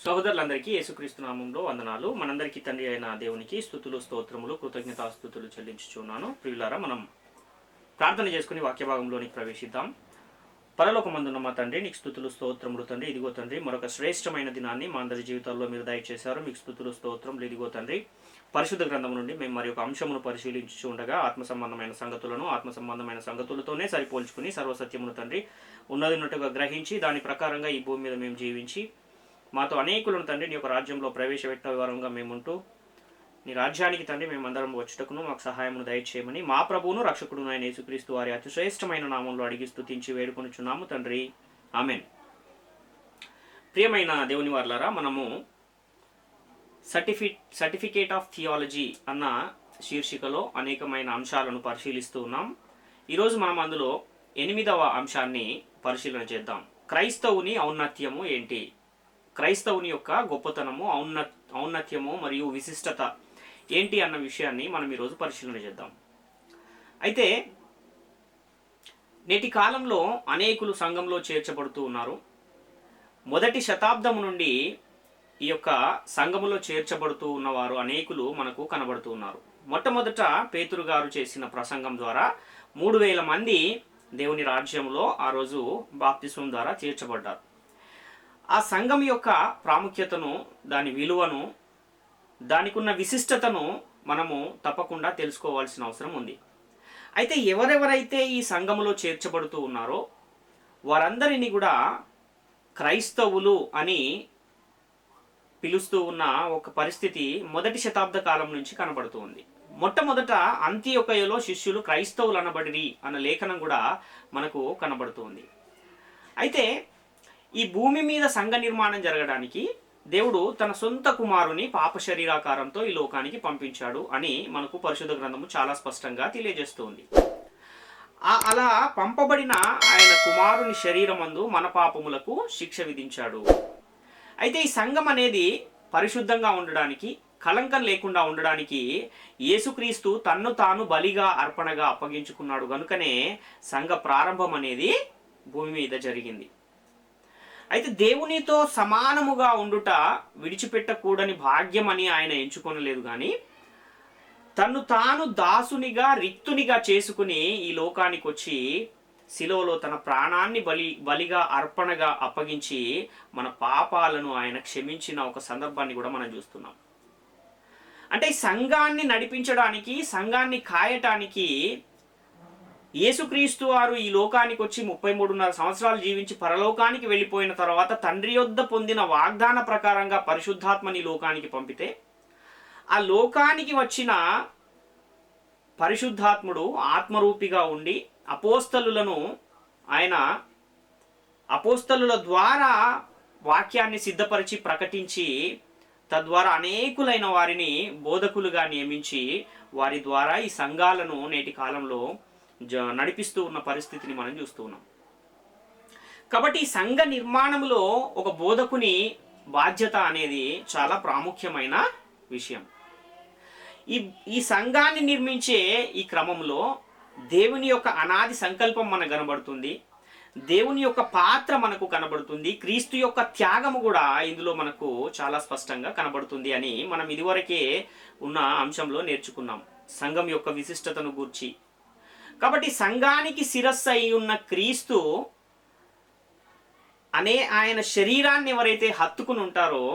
సహోదరులందరికీ యేసుక్రీస్తు నామంలో వందనాలు. మనందరికీ తండ్రి అయిన దేవునికి స్తుతులు, స్తోత్రములు, కృతజ్ఞతాస్తుతులు చెల్లించుచున్నాను. ప్రియులారా, మనం ప్రార్థన చేసుకుని వాక్య భాగంలోనికి ప్రవేశిద్దాం. పరలోకమందున్న మా తండ్రి, నీకు స్తుతులు, స్తోత్రములు తండ్రి. ఇదిగో తండ్రి, మరొక శ్రేష్టమైన దినాన్ని మా అందరి జీవితాల్లో మీరు దయచేశారు. మీకు స్తుతులు, స్తోత్రములు. ఇదిగో తండ్రి, పరిశుద్ధ గ్రంథం నుండి మేము మరి ఒక అంశమును పరిశీలించు ఉండగా ఆత్మ సంబంధమైన సంగతులతోనే సరిపోల్చుకుని సర్వసత్యమును తండ్రి ఉన్నదిన్నట్టుగా గ్రహించి దాని ప్రకారంగా ఈ భూమి మీద మేము జీవించి మాతో అనేకులను తండ్రి నీ యొక్క రాజ్యంలో ప్రవేశపెట్టే వారంగా మేముంటూ నీ రాజ్యానికి తండ్రి మేమందరం వచ్చుటకును మాకు సహాయమును దయచేయమని మా ప్రభువును రక్షకుడును అయిన యేసుక్రీస్తు వారి అతి శ్రేష్టమైన నామంలో అడిగి స్తుతించి వేడుకొనుచున్నాము తండ్రి, ఆమెన్. ప్రియమైన దేవుని వారలారా, మనము సర్టిఫికేట్ ఆఫ్ థియాలజీ అన్న శీర్షికలో అనేకమైన అంశాలను పరిశీలిస్తూ ఉన్నాం. ఈరోజు మనం అందులో 8వ అంశాన్ని పరిశీలన చేద్దాం. క్రైస్తవుని ఔన్నత్యము ఏంటి? క్రైస్తవుని యొక్క గొప్పతనము, ఔన్నత్యము మరియు విశిష్టత ఏంటి అన్న విషయాన్ని మనం ఈరోజు పరిశీలన చేద్దాం. అయితే నేటి కాలంలో అనేకులు సంఘంలో చేర్చబడుతూ ఉన్నారు. మొదటి శతాబ్దం నుండి ఈ యొక్క సంఘములో చేర్చబడుతూ ఉన్నవారు అనేకులు మనకు కనబడుతూ ఉన్నారు. మొట్టమొదట పేతురు గారు చేసిన ప్రసంగం ద్వారా 3000 మంది దేవుని రాజ్యంలో ఆ రోజు బాప్తిస్మం ద్వారా చేర్చబడ్డారు. ఆ సంఘం యొక్క ప్రాముఖ్యతను, దాని విలువను, దానికి ఉన్న విశిష్టతను మనము తప్పకుండా తెలుసుకోవాల్సిన అవసరం ఉంది. అయితే ఎవరెవరైతే ఈ సంఘములో చేర్చబడుతూ ఉన్నారో వారందరినీ కూడా క్రైస్తవులు అని పిలుస్తూ ఉన్న ఒక పరిస్థితి మొదటి శతాబ్ద కాలం నుంచి కనబడుతూ ఉంది. మొట్టమొదట అంతియొకయలో శిష్యులు క్రైస్తవులు అనబడిరి అన్న లేఖనం కూడా మనకు కనబడుతూ ఉంది. అయితే ఈ భూమి మీద సంఘ నిర్మాణం జరగడానికి దేవుడు తన సొంత కుమారుని పాప శరీరాకారంతో ఈ లోకానికి పంపించాడు అని మనకు పరిశుద్ధ గ్రంథము చాలా స్పష్టంగా తెలియజేస్తుంది. అలా పంపబడిన ఆయన కుమారుని శరీరమందు మన పాపములకు శిక్ష విధించాడు. అయితే ఈ సంఘం అనేది పరిశుద్ధంగా ఉండడానికి, కళంకం లేకుండా ఉండడానికి యేసుక్రీస్తు తన్ను తాను బలిగా, అర్పణగా అప్పగించుకున్నాడు. కనుకనే సంఘ ప్రారంభం అనేది భూమి మీద జరిగింది. అయితే దేవునితో సమానముగా ఉండుట విడిచిపెట్టకూడని భాగ్యం అని ఆయన ఎంచుకొనలేదు, కానీ తన్ను తాను దాసునిగా, రిక్తునిగా చేసుకుని ఈ లోకానికి వచ్చి శిలువలో తన ప్రాణాన్ని బలిగా, అర్పణగా అప్పగించి మన పాపాలను ఆయన క్షమించిన ఒక సందర్భాన్ని కూడా మనం చూస్తున్నాం. అంటే సంఘాన్ని నడిపించడానికి, సంఘాన్ని కాయటానికి యేసుక్రీస్తు వారు ఈ లోకానికి వచ్చి 33.5 సంవత్సరాలు జీవించి పరలోకానికి వెళ్ళిపోయిన తర్వాత తండ్రి యొద్ద పొందిన వాగ్దాన ప్రకారంగా పరిశుద్ధాత్మని లోకానికి పంపితే, ఆ లోకానికి వచ్చిన పరిశుద్ధాత్ముడు ఆత్మరూపిగా ఉండి అపోస్తలుల ద్వారా వాక్యాన్ని సిద్ధపరిచి ప్రకటించి తద్వారా అనేకులైన వారిని బోధకులుగా నియమించి వారి ద్వారా ఈ సంఘాలను నేటి కాలంలో నడిపిస్తూ ఉన్న పరిస్థితిని మనం చూస్తూ ఉన్నాం. కాబట్టి ఈ సంఘ నిర్మాణంలో ఒక బోధకుని బాధ్యత అనేది చాలా ప్రాముఖ్యమైన విషయం. ఈ సంఘాన్ని నిర్మించే ఈ క్రమంలో దేవుని యొక్క అనాది సంకల్పం మనకు కనబడుతుంది, దేవుని యొక్క పాత్ర మనకు కనబడుతుంది, క్రీస్తు యొక్క త్యాగము కూడా ఇందులో మనకు చాలా స్పష్టంగా కనబడుతుంది అని మనం ఇదివరకే ఉన్న అంశంలో నేర్చుకున్నాం, సంఘం యొక్క విశిష్టతను గూర్చి. కాబట్టి సంఘానికి శిరస్సు అయి ఉన్న క్రీస్తు అనే ఆయన శరీరాన్ని ఎవరైతే హత్తుకుని ఉంటారో,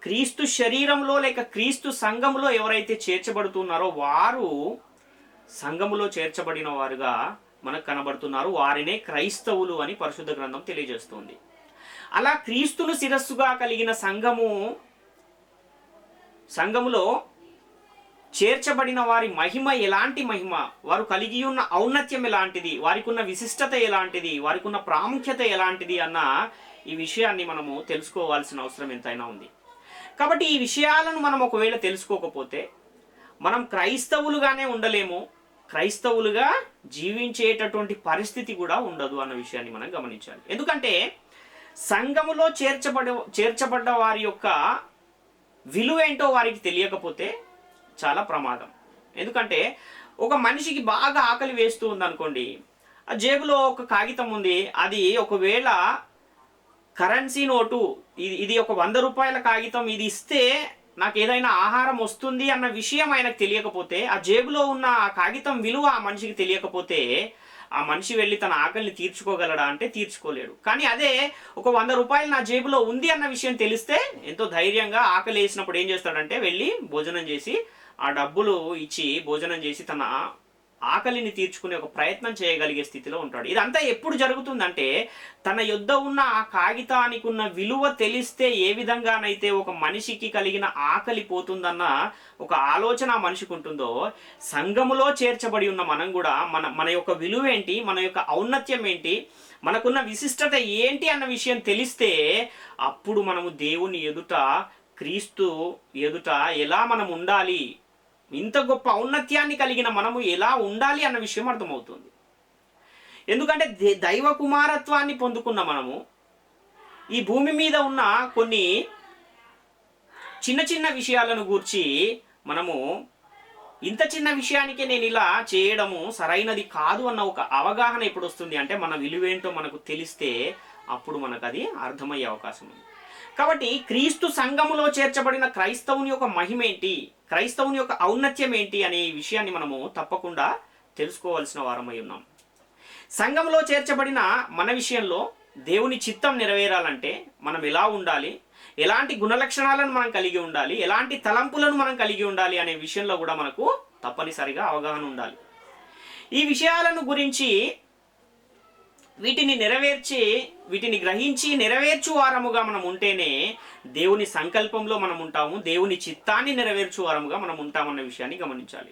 క్రీస్తు శరీరంలో లేక క్రీస్తు సంఘములో ఎవరైతే చేర్చబడుతున్నారో వారు సంఘములో చేర్చబడిన వారుగా మనకు కనబడుతున్నారు. వారినే క్రైస్తవులు అని పరిశుద్ధ గ్రంథం తెలియజేస్తుంది. అలా క్రీస్తును శిరస్సుగా కలిగిన సంఘములో చేర్చబడిన వారి మహిమ ఎలాంటి మహిమ, వారు కలిగి ఉన్న ఔన్నత్యం ఎలాంటిది, వారికి ఉన్న విశిష్టత ఎలాంటిది, వారికి ఉన్న ప్రాముఖ్యత ఎలాంటిది అన్న ఈ విషయాన్ని మనము తెలుసుకోవాల్సిన అవసరం ఎంతైనా ఉంది. కాబట్టి ఈ విషయాలను మనం ఒకవేళ తెలుసుకోకపోతే మనం క్రైస్తవులుగానే ఉండలేము, క్రైస్తవులుగా జీవించేటటువంటి పరిస్థితి కూడా ఉండదు అన్న విషయాన్ని మనం గమనించాలి. ఎందుకంటే సంఘములో చేర్చబడ్డ వారి యొక్క విలువ ఏంటో వారికి తెలియకపోతే చాలా ప్రమాదం. ఎందుకంటే ఒక మనిషికి బాగా ఆకలి వేస్తూ ఉందనుకోండి, ఆ జేబులో ఒక కాగితం ఉంది, అది ఒకవేళ కరెన్సీ నోటు, ఇది ఒక 100 రూపాయల కాగితం, ఇది ఇస్తే నాకు ఏదైనా ఆహారం వస్తుంది అన్న విషయం ఆయనకు తెలియకపోతే, ఆ జేబులో ఉన్న ఆ కాగితం విలువ ఆ మనిషికి తెలియకపోతే, ఆ మనిషి వెళ్ళి తన ఆకలిని తీర్చుకోగలడా అంటే తీర్చుకోలేడు. కానీ అదే ఒక 100 రూపాయలు నా జేబులో ఉంది అన్న విషయం తెలిస్తే ఎంతో ధైర్యంగా ఆకలి వేసినప్పుడు ఏం చేస్తాడంటే వెళ్ళి భోజనం చేసి ఆ డబ్బులు ఇచ్చి భోజనం చేసి తన ఆకలిని తీర్చుకునే ఒక ప్రయత్నం చేయగలిగే స్థితిలో ఉంటాడు. ఇదంతా ఎప్పుడు జరుగుతుందంటే తన యొద్ద ఉన్న ఆ కాగితానికి ఉన్న విలువ తెలిస్తే ఏ విధంగానైతే ఒక మనిషికి కలిగిన ఆకలి పోతుందన్న ఒక ఆలోచన ఆ మనిషికి ఉంటుందో, సంఘములో చేర్చబడి ఉన్న మనం కూడా మన యొక్క విలువ ఏంటి, మన యొక్క ఔన్నత్యం ఏంటి, మనకున్న విశిష్టత ఏంటి అన్న విషయం తెలిస్తే అప్పుడు మనము దేవుని ఎదుట, క్రీస్తు ఎదుట ఎలా మనం ఉండాలి, ఇంత గొప్ప ఔన్నత్యాన్ని కలిగిన మనము ఎలా ఉండాలి అన్న విషయం అర్థమవుతుంది. ఎందుకంటే దైవ కుమారత్వాన్ని పొందుకున్న మనము ఈ భూమి మీద ఉన్న కొన్ని చిన్న చిన్న విషయాలను గూర్చి మనము ఇంత చిన్న విషయానికే నేను ఇలా చేయడము సరైనది కాదు అన్న ఒక అవగాహన ఎప్పుడు వస్తుంది అంటే మన విలువేంటో మనకు తెలిస్తే అప్పుడు మనకు అది అర్థమయ్యే అవకాశం ఉంది. కాబట్టి క్రీస్తు సంఘములో చేర్చబడిన క్రైస్తవుని యొక్క మహిమ ఏంటి, క్రైస్తవుని యొక్క ఔన్నత్యం ఏంటి అనే విషయాన్ని మనము తప్పకుండా తెలుసుకోవాల్సిన వారమై ఉన్నాం. సంఘంలో చేర్చబడిన మన విషయంలో దేవుని చిత్తం నెరవేరాలంటే మనం ఎలా ఉండాలి, ఎలాంటి గుణలక్షణాలను మనం కలిగి ఉండాలి, ఎలాంటి తలంపులను మనం కలిగి ఉండాలి అనే విషయంలో కూడా మనకు తప్పనిసరిగా అవగాహన ఉండాలి. ఈ విషయాలను గురించి వీటిని గ్రహించి నెరవేర్చు వారముగా మనం ఉంటేనే దేవుని సంకల్పంలో మనం ఉంటాము, దేవుని చిత్తాన్ని నెరవేర్చు వారముగా మనం ఉంటామన్న విషయాన్ని గమనించాలి.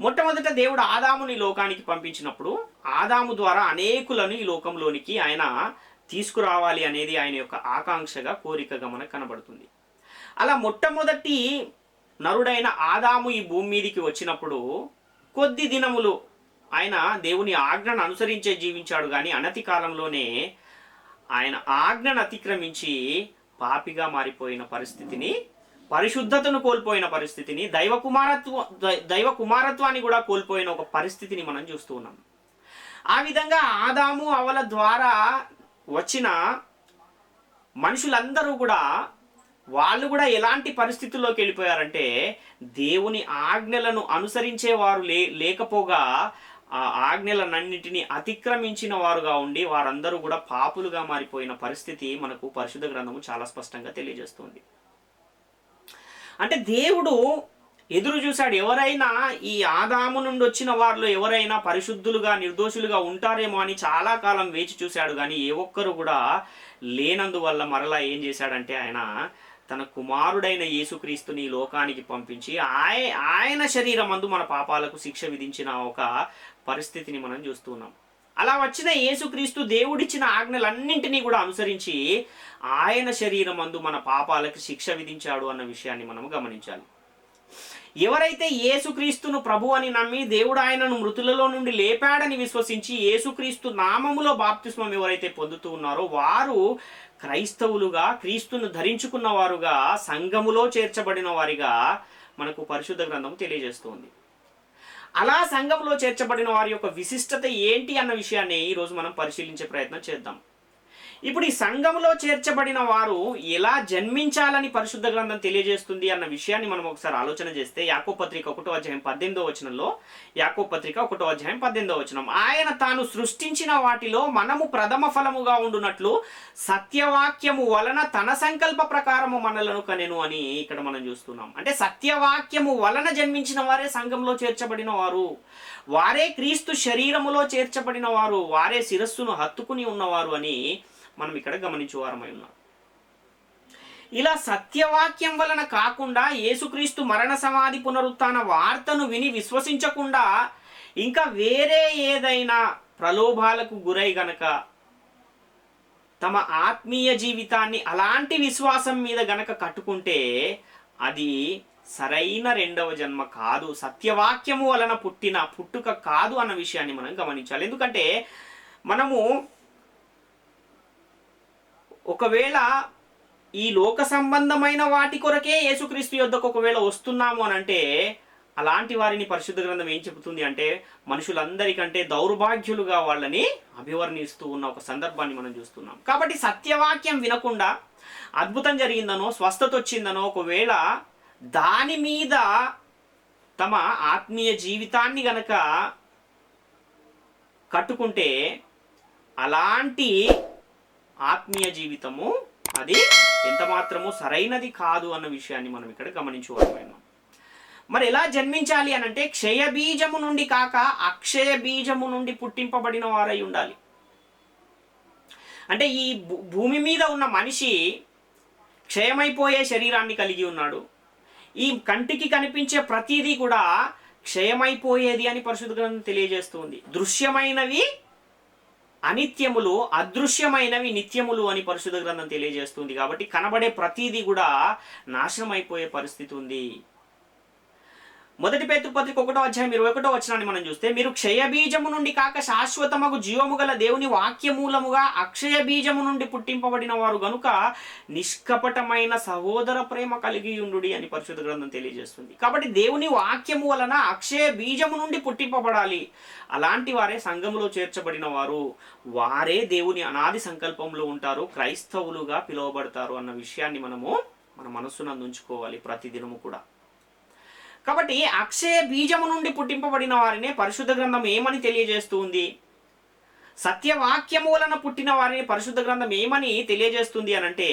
మొట్టమొదట దేవుడు ఆదాముని లోకానికి పంపించినప్పుడు ఆదాము ద్వారా అనేకులను ఈ లోకంలోనికి ఆయన తీసుకురావాలి అనేది ఆయన యొక్క ఆకాంక్షగా, కోరికగా మనకు కనబడుతుంది. అలా మొట్టమొదటి నరుడైన ఆదాము ఈ భూమి మీదికి వచ్చినప్పుడు కొద్ది దినములు ఆయన దేవుని ఆజ్ఞను అనుసరించే జీవించాడు. కానీ అనతి కాలంలోనే ఆయన ఆజ్ఞను అతిక్రమించి పాపిగా మారిపోయిన పరిస్థితిని, పరిశుద్ధతను కోల్పోయిన పరిస్థితిని, దైవ కుమారత్వాన్ని కూడా కోల్పోయిన ఒక పరిస్థితిని మనం చూస్తూ ఉన్నాం. ఆ విధంగా ఆదాము అవల ద్వారా వచ్చిన మనుషులందరూ కూడా వాళ్ళు కూడా ఎలాంటి పరిస్థితుల్లోకి వెళ్ళిపోయారంటే దేవుని ఆజ్ఞలను అనుసరించేవారు లేకపోగా ఆ ఆజ్ఞలన్నింటినీ అతిక్రమించిన వారుగా ఉండి వారందరూ కూడా పాపులుగా మారిపోయిన పరిస్థితి మనకు పరిశుద్ధ గ్రంథము చాలా స్పష్టంగా తెలియజేస్తుంది. అంటే దేవుడు ఎదురు చూశాడు, ఎవరైనా ఈ ఆదాము నుండి వచ్చిన వారిలో ఎవరైనా పరిశుద్ధులుగా, నిర్దోషులుగా ఉంటారేమో అని చాలా కాలం వేచి చూశాడు. కానీ ఏ ఒక్కరు కూడా లేనందువల్ల మరలా ఏం చేశాడంటే ఆయన తన కుమారుడైన యేసుక్రీస్తుని లోకానికి పంపించి ఆయన శరీరమందు మన పాపాలకు శిక్ష విధించిన ఒక పరిస్థితిని మనం చూస్తున్నాం. అలా వచ్చిన యేసుక్రీస్తు దేవుడిచ్చిన ఆజ్ఞలన్నింటినీ కూడా అనుసరించి ఆయన శరీరమందు మన పాపాలకు శిక్ష విధించాడు అన్న విషయాన్ని మనం గమనించాలి. ఎవరైతే యేసుక్రీస్తును ప్రభు అని నమ్మి దేవుడు ఆయనను మృతులలో నుండి లేపాడని విశ్వసించి యేసుక్రీస్తు నామములో బాప్తిస్మం ఎవరైతే పొందుతూ ఉన్నారో వారు క్రైస్తవులుగా, క్రీస్తును ధరించుకున్న వారుగా, సంఘములో చేర్చబడిన వారిగా మనకు పరిశుద్ధ గ్రంథం తెలియజేస్తుంది. అలా సంఘంలో చేర్చబడిన వారి యొక్క విశిష్టత ఏంటి అన్న విషయాన్ని ఈరోజు మనం పరిశీలించే ప్రయత్నం చేద్దాం. ఇప్పుడు ఈ సంఘంలో చేర్చబడిన వారు ఎలా జన్మించాలని పరిశుద్ధ గ్రంథం తెలియజేస్తుంది అన్న విషయాన్ని మనం ఒకసారి ఆలోచన చేస్తే యాకోబు పత్రిక 1:18 యాకోబు పత్రిక 1:18 ఆయన తాను సృష్టించిన వాటిలో మనము ప్రథమ ఫలముగా ఉండునట్లు సత్యవాక్యము వలన తన సంకల్ప ప్రకారము మనలను కనెను అని ఇక్కడ మనం చూస్తున్నాం. అంటే సత్యవాక్యము వలన జన్మించిన వారే సంఘంలో చేర్చబడిన వారు, వారే క్రీస్తు శరీరములో చేర్చబడిన వారు, వారే శిరస్సును హత్తుకుని ఉన్నవారు అని మనం ఇక్కడ గమనించువారమై ఉన్నాం. ఇలా సత్యవాక్యం వలన కాకుండా యేసుక్రీస్తు మరణ సమాధి పునరుత్థాన వార్తను విని విశ్వసించకుండా ఇంకా వేరే ఏదైనా ప్రలోభాలకు గురై గనక తమ ఆత్మీయ జీవితాన్ని అలాంటి విశ్వాసం మీద గనక కట్టుకుంటే అది సరైన రెండవ జన్మ కాదు, సత్యవాక్యము వలన పుట్టుక కాదు అన్న విషయాన్ని మనం గమనించాలి. ఎందుకంటే మనము ఒకవేళ ఈ లోక సంబంధమైన వాటి కొరకే యేసుక్రీస్తు యొద్దకు ఒకవేళ వస్తున్నాము అని అంటే అలాంటి వారిని పరిశుద్ధ గ్రంథం ఏం చెబుతుంది అంటే మనుషులందరికంటే దౌర్భాగ్యులుగా వాళ్ళని అభివర్ణిస్తూ ఉన్న ఒక సందర్భాన్ని మనం చూస్తున్నాం. కాబట్టి సత్యవాక్యం వినకుండా అద్భుతం జరిగిందనో స్వస్థత వచ్చిందనో ఒకవేళ దాని మీద తమ ఆత్మీయ జీవితాన్ని గనక కట్టుకుంటే అలాంటి ఆత్మీయ జీవితము అది ఎంత మాత్రము సరైనది కాదు అన్న విషయాన్ని మనం ఇక్కడ గమనించుకోవాలి. మరి ఎలా జన్మించాలి అని అంటే క్షయ బీజము నుండి కాక అక్షయ బీజము నుండి పుట్టింపబడిన వారై ఉండాలి. అంటే ఈ భూమి మీద ఉన్న మనిషి క్షయమైపోయే శరీరాన్ని కలిగి ఉన్నాడు. ఈ కంటికి కనిపించే ప్రతిదీ కూడా క్షయమైపోయేది అని పరిశుద్ధ గ్రంథం తెలియజేస్తుంది. దృశ్యమైనవి అనిత్యములు, అదృశ్యమైనవి నిత్యములు అని పరిశుద్ధ గ్రంథం తెలియజేస్తుంది. కాబట్టి కనబడే ప్రతిదీ కూడా నాశనం అయిపోయే పరిస్థితి ఉంది. మొదటి పేతురు పత్రిక 1:21 మనం చూస్తే మీరు క్షయ బీజము నుండి కాక శాశ్వతమగు జీవము గల దేవుని వాక్యమూలముగా అక్షయ బీజము నుండి పుట్టింపబడిన వారు గనుక నిష్కపటమైన సహోదర ప్రేమ కలిగి ఉండుడి అని పరిశుద్ధ గ్రంథం తెలియజేస్తుంది. కాబట్టి దేవుని వాక్యము వలన అక్షయ బీజము నుండి పుట్టింపబడాలి. అలాంటి వారే సంఘములో చేర్చబడిన వారు, వారే దేవుని అనాది సంకల్పంలో ఉంటారు, క్రైస్తవులుగా పిలువబడతారు అన్న విషయాన్ని మన మనస్సునందు ఉంచుకోవాలి ప్రతిదినము కూడా. కాబట్టి అక్షయ బీజము నుండి పుట్టింపబడిన వారిని పరిశుద్ధ గ్రంథం ఏమని తెలియజేస్తుంది? సత్యవాక్యము వలన పుట్టిన వారిని పరిశుద్ధ గ్రంథం ఏమని తెలియజేస్తుంది అని అంటే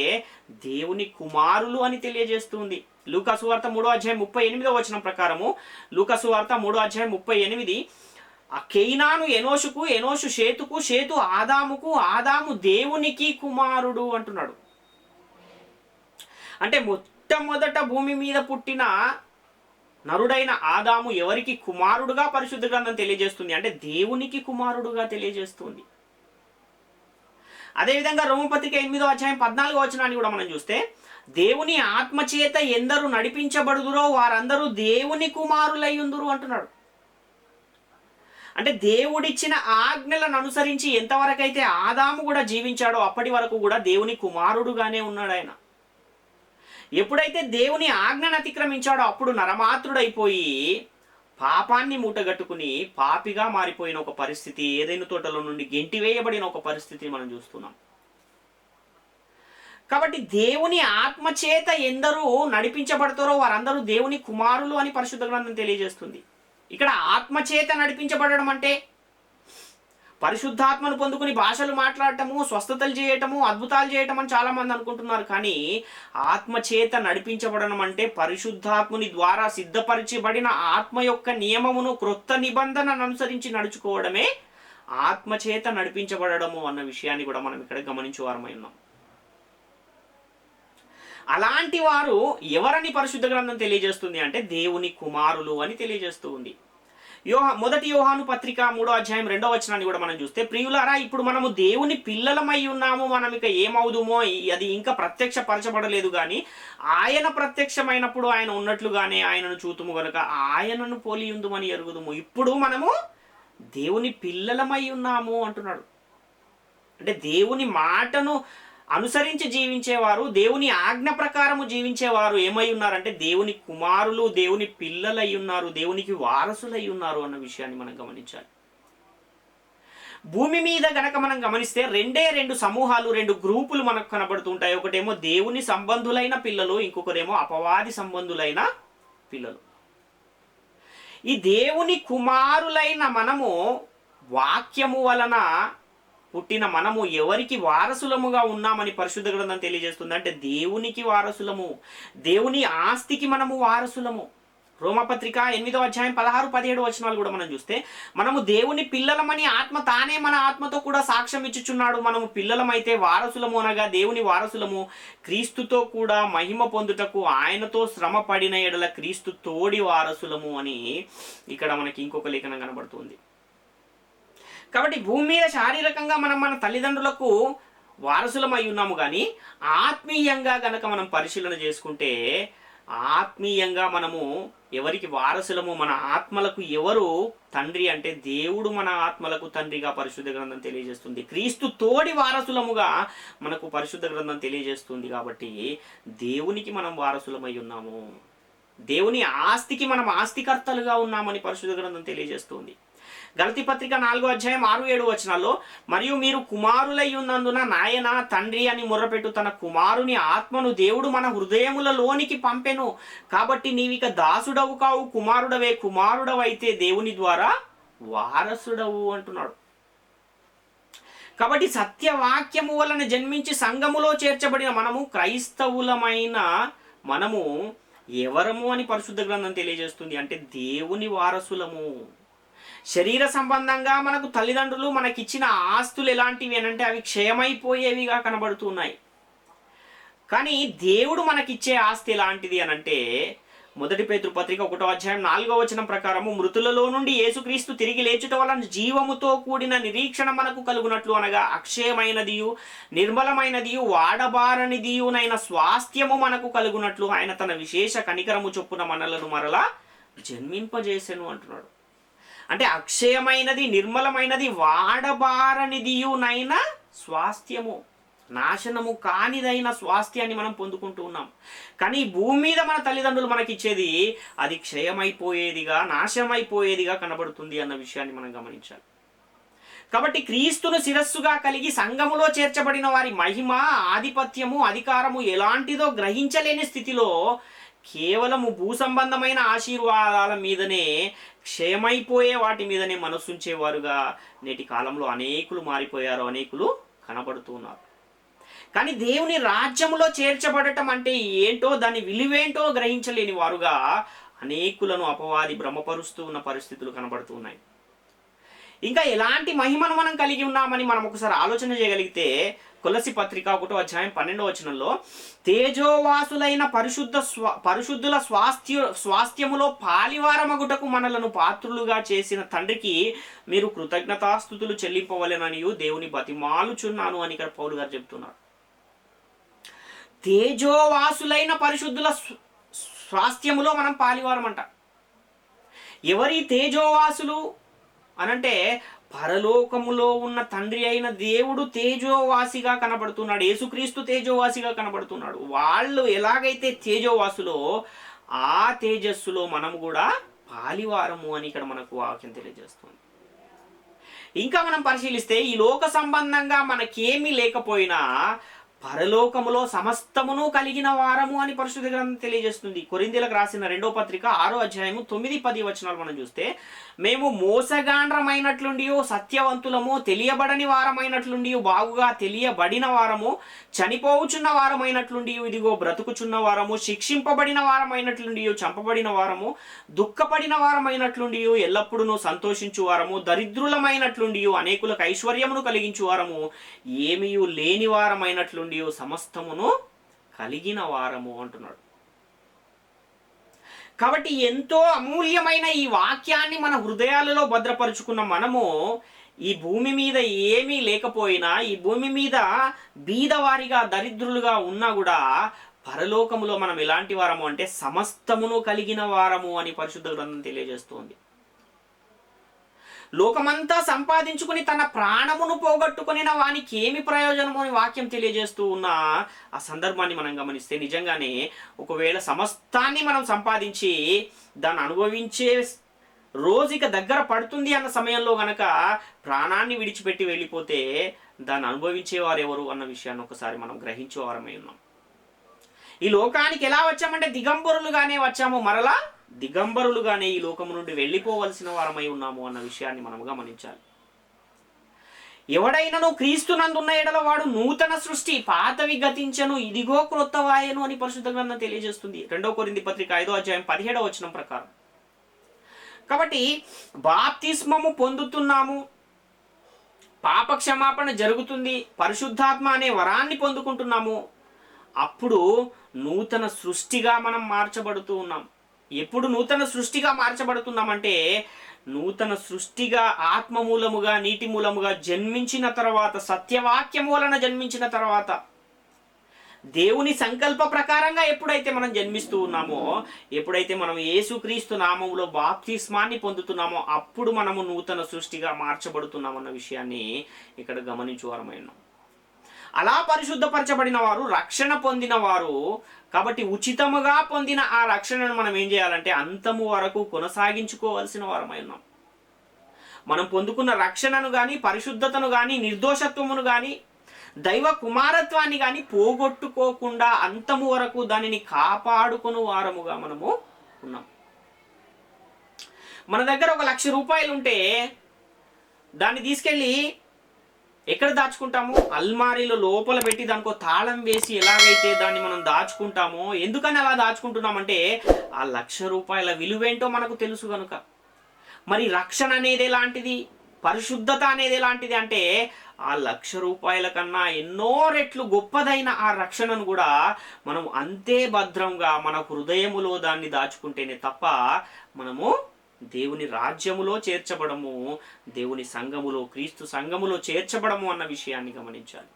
దేవుని కుమారులు అని తెలియజేస్తుంది. లూకా సువార్త 3:38 ప్రకారము, లూకా సువార్త 3:38 కేయినాను ఎనోషుకు, ఎనోషు షేతుకు, షేతు ఆదాముకు, ఆదాము దేవునికి కుమారుడు అంటున్నాడు. అంటే మొట్టమొదట భూమి మీద పుట్టిన నరుడైన ఆదాము ఎవరికి కుమారుడుగా పరిశుద్ధ గ్రంథం తెలియజేస్తుంది అంటే దేవునికి కుమారుడుగా తెలియజేస్తుంది. అదేవిధంగా రోమపత్రిక 8:14 కూడా మనం చూస్తే దేవుని ఆత్మచేత ఎందరు నడిపించబడుదురో వారందరూ దేవుని కుమారులై ఉందురు అంటున్నాడు. అంటే దేవుడిచ్చిన ఆజ్ఞలను అనుసరించి ఎంతవరకైతే ఆదాము కూడా జీవించాడో అప్పటి వరకు కూడా దేవుని కుమారుడుగానే ఉన్నాడు ఆయన. ఎప్పుడైతే దేవుని ఆజ్ఞను అతిక్రమించాడో అప్పుడు నరమాత్రుడైపోయి పాపాన్ని మూటగట్టుకుని పాపిగా మారిపోయిన ఒక పరిస్థితి, ఏదైనా తోటలో నుండి గెంటివేయబడిన ఒక పరిస్థితిని మనం చూస్తున్నాం. కాబట్టి దేవుని ఆత్మచేత ఎందరూ నడిపించబడతారో వారందరూ దేవుని కుమారులు అని పరిశుద్ధ గ్రంథం తెలియజేస్తుంది. ఇక్కడ ఆత్మచేత నడిపించబడడం అంటే పరిశుద్ధాత్మను పొందుకుని భాషలు మాట్లాడటము, స్వస్థతలు చేయటము, అద్భుతాలు చేయటం అని చాలా మంది అనుకుంటున్నారు. కానీ ఆత్మచేత నడిపించబడడం అంటే పరిశుద్ధాత్ముని ద్వారా సిద్ధపరచబడిన ఆత్మ యొక్క నియమమును, క్రొత్త నిబంధనను అనుసరించి నడుచుకోవడమే ఆత్మచేత నడిపించబడము అన్న విషయాన్ని కూడా మనం ఇక్కడ గమనించేవారమై ఉన్నాం. అలాంటి వారు ఎవరని పరిశుద్ధ గ్రంథం తెలియజేస్తుంది అంటే దేవుని కుమారులు అని తెలియజేస్తూ ఉంది. మొదటి యోహాను పత్రిక 3:2 కూడా మనం చూస్తే ప్రియులారా ఇప్పుడు మనము దేవుని పిల్లలమై ఉన్నాము, మనం ఇక ఏమవుదుమో అది ఇంకా ప్రత్యక్షపరచబడలేదు కానీ ఆయన ప్రత్యక్షమైనప్పుడు ఆయన ఉన్నట్లుగానే ఆయనను చూతుము గనుక ఆయనను పోలి ఉందుమని ఎరుగుదుము. ఇప్పుడు మనము దేవుని పిల్లలమై ఉన్నాము అంటున్నాడు. అంటే దేవుని మాటను అనుసరించి జీవించేవారు, దేవుని ఆజ్ఞ ప్రకారము జీవించేవారు ఏమై ఉన్నారంటే దేవుని కుమారులు, దేవుని పిల్లలై ఉన్నారు, దేవునికి వారసులై ఉన్నారు అన్న విషయాన్ని మనం గమనించాలి. భూమి మీద గనక మనం గమనిస్తే రెండు సమూహాలు, రెండు గ్రూపులు మనకు కనబడుతుంటాయి. ఒకటేమో దేవుని సంబంధులైన పిల్లలు, ఇంకొకరేమో అపవాది సంబంధులైన పిల్లలు. ఈ దేవుని కుమారులైన మనము వాక్యము వలన పుట్టిన మనము ఎవరికి వారసులముగా ఉన్నామని పరిశుద్ధ గ్రంథం తెలియజేస్తుంది అంటే దేవునికి వారసులము, దేవుని ఆస్తికి మనము వారసులము. రోమపత్రిక 8:16-17 కూడా మనం చూస్తే మనము దేవుని పిల్లలమని ఆత్మ తానే మన ఆత్మతో కూడా సాక్ష్యం ఇచ్చుచున్నాడు. మనము పిల్లలమైతే వారసులము అనగా దేవుని వారసులము, క్రీస్తుతో కూడా మహిమ పొందుటకు ఆయనతో శ్రమ పడిన ఎడల క్రీస్తు తోడి వారసులము అని ఇక్కడ మనకి ఇంకొక లేఖనం కనబడుతుంది. కాబట్టి భూమి మీద శారీరకంగా మనం మన తల్లిదండ్రులకు వారసులమై ఉన్నాము కానీ ఆత్మీయంగా గనక మనం పరిశీలన చేసుకుంటే ఆత్మీయంగా మనము ఎవరికి వారసులము, మన ఆత్మలకు ఎవరు తండ్రి అంటే దేవుడు మన ఆత్మలకు తండ్రిగా పరిశుద్ధ గ్రంథం తెలియజేస్తుంది. క్రీస్తు తోడి వారసులముగా మనకు పరిశుద్ధ గ్రంథం తెలియజేస్తుంది. కాబట్టి దేవునికి మనం వారసులమై ఉన్నాము. దేవుని ఆస్తికి మనం ఆస్తికర్తలుగా ఉన్నామని పరిశుద్ధ గ్రంథం తెలియజేస్తుంది. గలతీ పత్రిక 4:6-7 మరియు మీరు కుమారులై ఉన్నందున నాయన తండ్రి అని మొర్రపెట్టు తన కుమారుని ఆత్మను దేవుడు మన హృదయములలోనికి పంపెను. కాబట్టి నీవిక దాసుడవు కావు, కుమారుడవే. కుమారుడవైతే దేవుని ద్వారా వారసుడవు అంటున్నాడు. కాబట్టి సత్యవాక్యము వలన జన్మించి సంఘములో చేర్చబడిన మనము క్రైస్తవులమైన మనము ఎవరము అని పరిశుద్ధ గ్రంథం తెలియజేస్తుంది. అంటే దేవుని వారసులము. శరీర సంబంధంగా మనకు తల్లిదండ్రులు మనకిచ్చిన ఆస్తులు ఎలాంటివి అంటే అవి క్షయమైపోయేవిగా కనబడుతున్నాయి. కానీ దేవుడు మనకిచ్చే ఆస్తి ఎలాంటిది అనంటే 1 పేతురు పత్రిక 1:4 ప్రకారము మృతులలో నుండి యేసుక్రీస్తు తిరిగి లేచుట వలన జీవముతో కూడిన నిరీక్షణ మనకు కలుగునట్లు అనగా అక్షయమైనదియు నిర్మలమైనదియు వాడబారనిదియునైన స్వాస్థ్యము మనకు కలుగునట్లు ఆయన తన విశేష కనికరము చొప్పున మనలను మరలా జన్మింపజేసెను అంటున్నాడు. అంటే అక్షయమైనది, నిర్మలమైనది, వాడబారనిదియునైన స్వాస్థ్యము, నాశనము కానిదైన స్వాస్థ్యాన్ని మనం పొందుకుంటూ ఉన్నాం. కానీ భూమి మీద మన తల్లిదండ్రులు మనకిచ్చేది అది క్షయమైపోయేదిగా, నాశనమైపోయేదిగా కనబడుతుంది అన్న విషయాన్ని మనం గమనించాలి. కాబట్టి క్రీస్తును శిరస్సుగా కలిగి సంఘములో చేర్చబడిన వారి మహిమ, ఆధిపత్యము, అధికారము ఎలాంటిదో గ్రహించలేని స్థితిలో కేవలము భూ సంబంధమైన ఆశీర్వాదాల మీదనే, క్షయమైపోయే వాటి మీదనే మనస్సుంచేవారుగా నేటి కాలంలో అనేకులు మారిపోయారు, అనేకులు కనబడుతూ ఉన్నారు. కానీ దేవుని రాజ్యములో చేర్చబడటం అంటే ఏంటో, దాని విలువేంటో గ్రహించలేని వారుగా అనేకులను అపవాది భ్రమపరుస్తూ ఉన్న పరిస్థితులు కనబడుతూ ఉన్నాయి. ఇంకా ఎలాంటి మహిమను మనం కలిగి ఉన్నామని మనం ఒకసారి ఆలోచన చేయగలిగితే కొలసి పత్రిక 1:12 తేజోవాసులైన పరిశుద్ధుల స్వాస్థ్యములో పాలివారమగుటకు మనలను పాత్రులుగా చేసిన తండ్రికి మీరు కృతజ్ఞతాస్తుతులు చెల్లింపవలెననియు దేవుని బతిమాలుచున్నాను అని ఇక్కడ పౌలు గారు చెప్తున్నారు. తేజోవాసులైన పరిశుద్ధుల స్వాస్థ్యములో మనం పాలివారం అంట. ఎవరి తేజోవాసులు అనంటే పరలోకములో ఉన్న తండ్రి అయిన దేవుడు తేజోవాసిగా కనబడుతున్నాడు. యేసుక్రీస్తు తేజోవాసిగా కనబడుతున్నాడు. వాళ్ళు ఎలాగైతే తేజోవాసులో ఆ తేజస్సులో మనం కూడా పాలివారము అని ఇక్కడ మనకు వాక్యం తెలియజేస్తుంది. ఇంకా మనం పరిశీలిస్తే ఈ లోక సంబంధంగా మనకేమీ లేకపోయినా పరలోకములో సమస్తమును కలిగిన వారము అని పరిశుద్ధ గ్రంథం తెలియజేస్తుంది. కొరింథీయులకు రాసిన 2వ పత్రిక 6:9-10 మనం చూస్తే మేము మోసగాండ్రమైనట్లుండి సత్యవంతులము, తెలియబడని వారమైనట్లుండి బాగుగా తెలియబడిన వారము, చనిపోవుచున్న వారమైనట్లుండి ఇదిగో బ్రతుకుచున్న వారము, శిక్షింపబడిన వారమైనట్లుండి చంపబడిన వారము, దుఃఖపడిన వారమైనట్లుండి ఎల్లప్పుడూ సంతోషించు వారము, దరిద్రులమైనట్లుండి అనేకులకు ఐశ్వర్యమును కలిగించు వారము, ఏమీ లేని వారమైనట్లుండి సమస్తమును కలిగిన వారము అంటున్నాడు. కాబట్టి ఎంతో అమూల్యమైన ఈ వాక్యాన్ని మన హృదయాలలో భద్రపరుచుకున్న మనము ఈ భూమి మీద ఏమీ లేకపోయినా, ఈ భూమి మీద బీదవారిగా దరిద్రులుగా ఉన్నా కూడా పరలోకములో మనం ఎలాంటి వారము అంటే సమస్తమును కలిగిన వారము అని పరిశుద్ధ గ్రంథం తెలియజేస్తుంది. లోకమంతా సంపాదించుకుని తన ప్రాణమును పోగొట్టుకుని వానికి ఏమి ప్రయోజనము అని వాక్యం తెలియజేస్తూ ఉన్న ఆ సందర్భాన్ని మనం గమనిస్తే నిజంగానే ఒకవేళ సమస్తాన్ని మనం సంపాదించి దాన్ని అనుభవించే రోజు ఇక దగ్గర పడుతుంది అన్న సమయంలో గనక ప్రాణాన్ని విడిచిపెట్టి వెళ్ళిపోతే దాన్ని అనుభవించేవారు ఎవరు అన్న విషయాన్ని ఒకసారి మనం గ్రహించేవారమై ఉన్నాం. ఈ లోకానికి ఎలా వచ్చామంటే దిగంబరులుగానే వచ్చాము, మరలా దిగంబరులుగానే ఈ లోకము నుండి వెళ్ళిపోవలసిన వారమై ఉన్నాము అన్న విషయాన్ని మనం గమనించాలి. ఎవడైనను క్రీస్తునందున్న ఎడల వాడు నూతన సృష్టి, పాతవి గతించను, ఇదిగో క్రొత్తవాయను అని పరిశుద్ధ గ్రంథం తెలియజేస్తుంది. 2వ కొరింథీ పత్రిక 5:17 ప్రకారం. కాబట్టి బాప్తిస్మము పొందుతున్నాము, పాప క్షమాపణ జరుగుతుంది, పరిశుద్ధాత్మ అనే వరాన్ని పొందుకుంటున్నాము. అప్పుడు నూతన సృష్టిగా మనం మార్చబడుతూ ఉన్నాం. ఎప్పుడు నూతన సృష్టిగా మార్చబడుతున్నామంటే నూతన సృష్టిగా ఆత్మ మూలముగా, నీటి మూలముగా జన్మించిన తర్వాత, సత్యవాక్యం వలన జన్మించిన తర్వాత, దేవుని సంకల్ప ప్రకారంగా ఎప్పుడైతే మనం జన్మిస్తూ ఉన్నామో, ఎప్పుడైతే మనం యేసుక్రీస్తు నామములో బాప్తిస్మాన్ని పొందుతున్నామో అప్పుడు మనము నూతన సృష్టిగా మార్చబడుతున్నామన్న విషయాన్ని ఇక్కడ గమనించువారమై ఉన్నాం. అలా పరిశుద్ధపరచబడిన వారు, రక్షణ పొందిన వారు. కాబట్టి ఉచితముగా పొందిన ఆ రక్షణను మనం ఏం చేయాలంటే అంతము వరకు కొనసాగించుకోవాల్సిన వారమై ఉన్నాం. మనం పొందుకున్న రక్షణను కానీ, పరిశుద్ధతను కానీ, నిర్దోషత్వమును కానీ, దైవ కుమారత్వాన్ని కానీ పోగొట్టుకోకుండా అంతము వరకు దానిని కాపాడుకుని వారముగా మనము ఉన్నాం. మన దగ్గర 1,00,000 రూపాయలు ఉంటే దాన్ని తీసుకెళ్ళి ఎక్కడ దాచుకుంటాము? అల్మారీలో లోపల పెట్టి దానికో తాళం వేసి ఎలాగైతే దాన్ని మనం దాచుకుంటామో, ఎందుకని అలా దాచుకుంటున్నామంటే ఆ 1,00,000 రూపాయల విలువేంటో మనకు తెలుసు కనుక. మరి రక్షణ అనేది ఎలాంటిది, పరిశుద్ధత అనేది ఎలాంటిది అంటే ఆ 1,00,000 రూపాయల కన్నా ఎన్నో రెట్లు గొప్పదైన ఆ రక్షణను కూడా మనం అంతే భద్రంగా మన హృదయములో దాన్ని దాచుకుంటేనే తప్ప మనము దేవుని రాజ్యములో చేర్చబడము, దేవుని సంఘములో, క్రీస్తు సంఘములో చేర్చబడము అన్న విషయాన్ని గమనించాలి.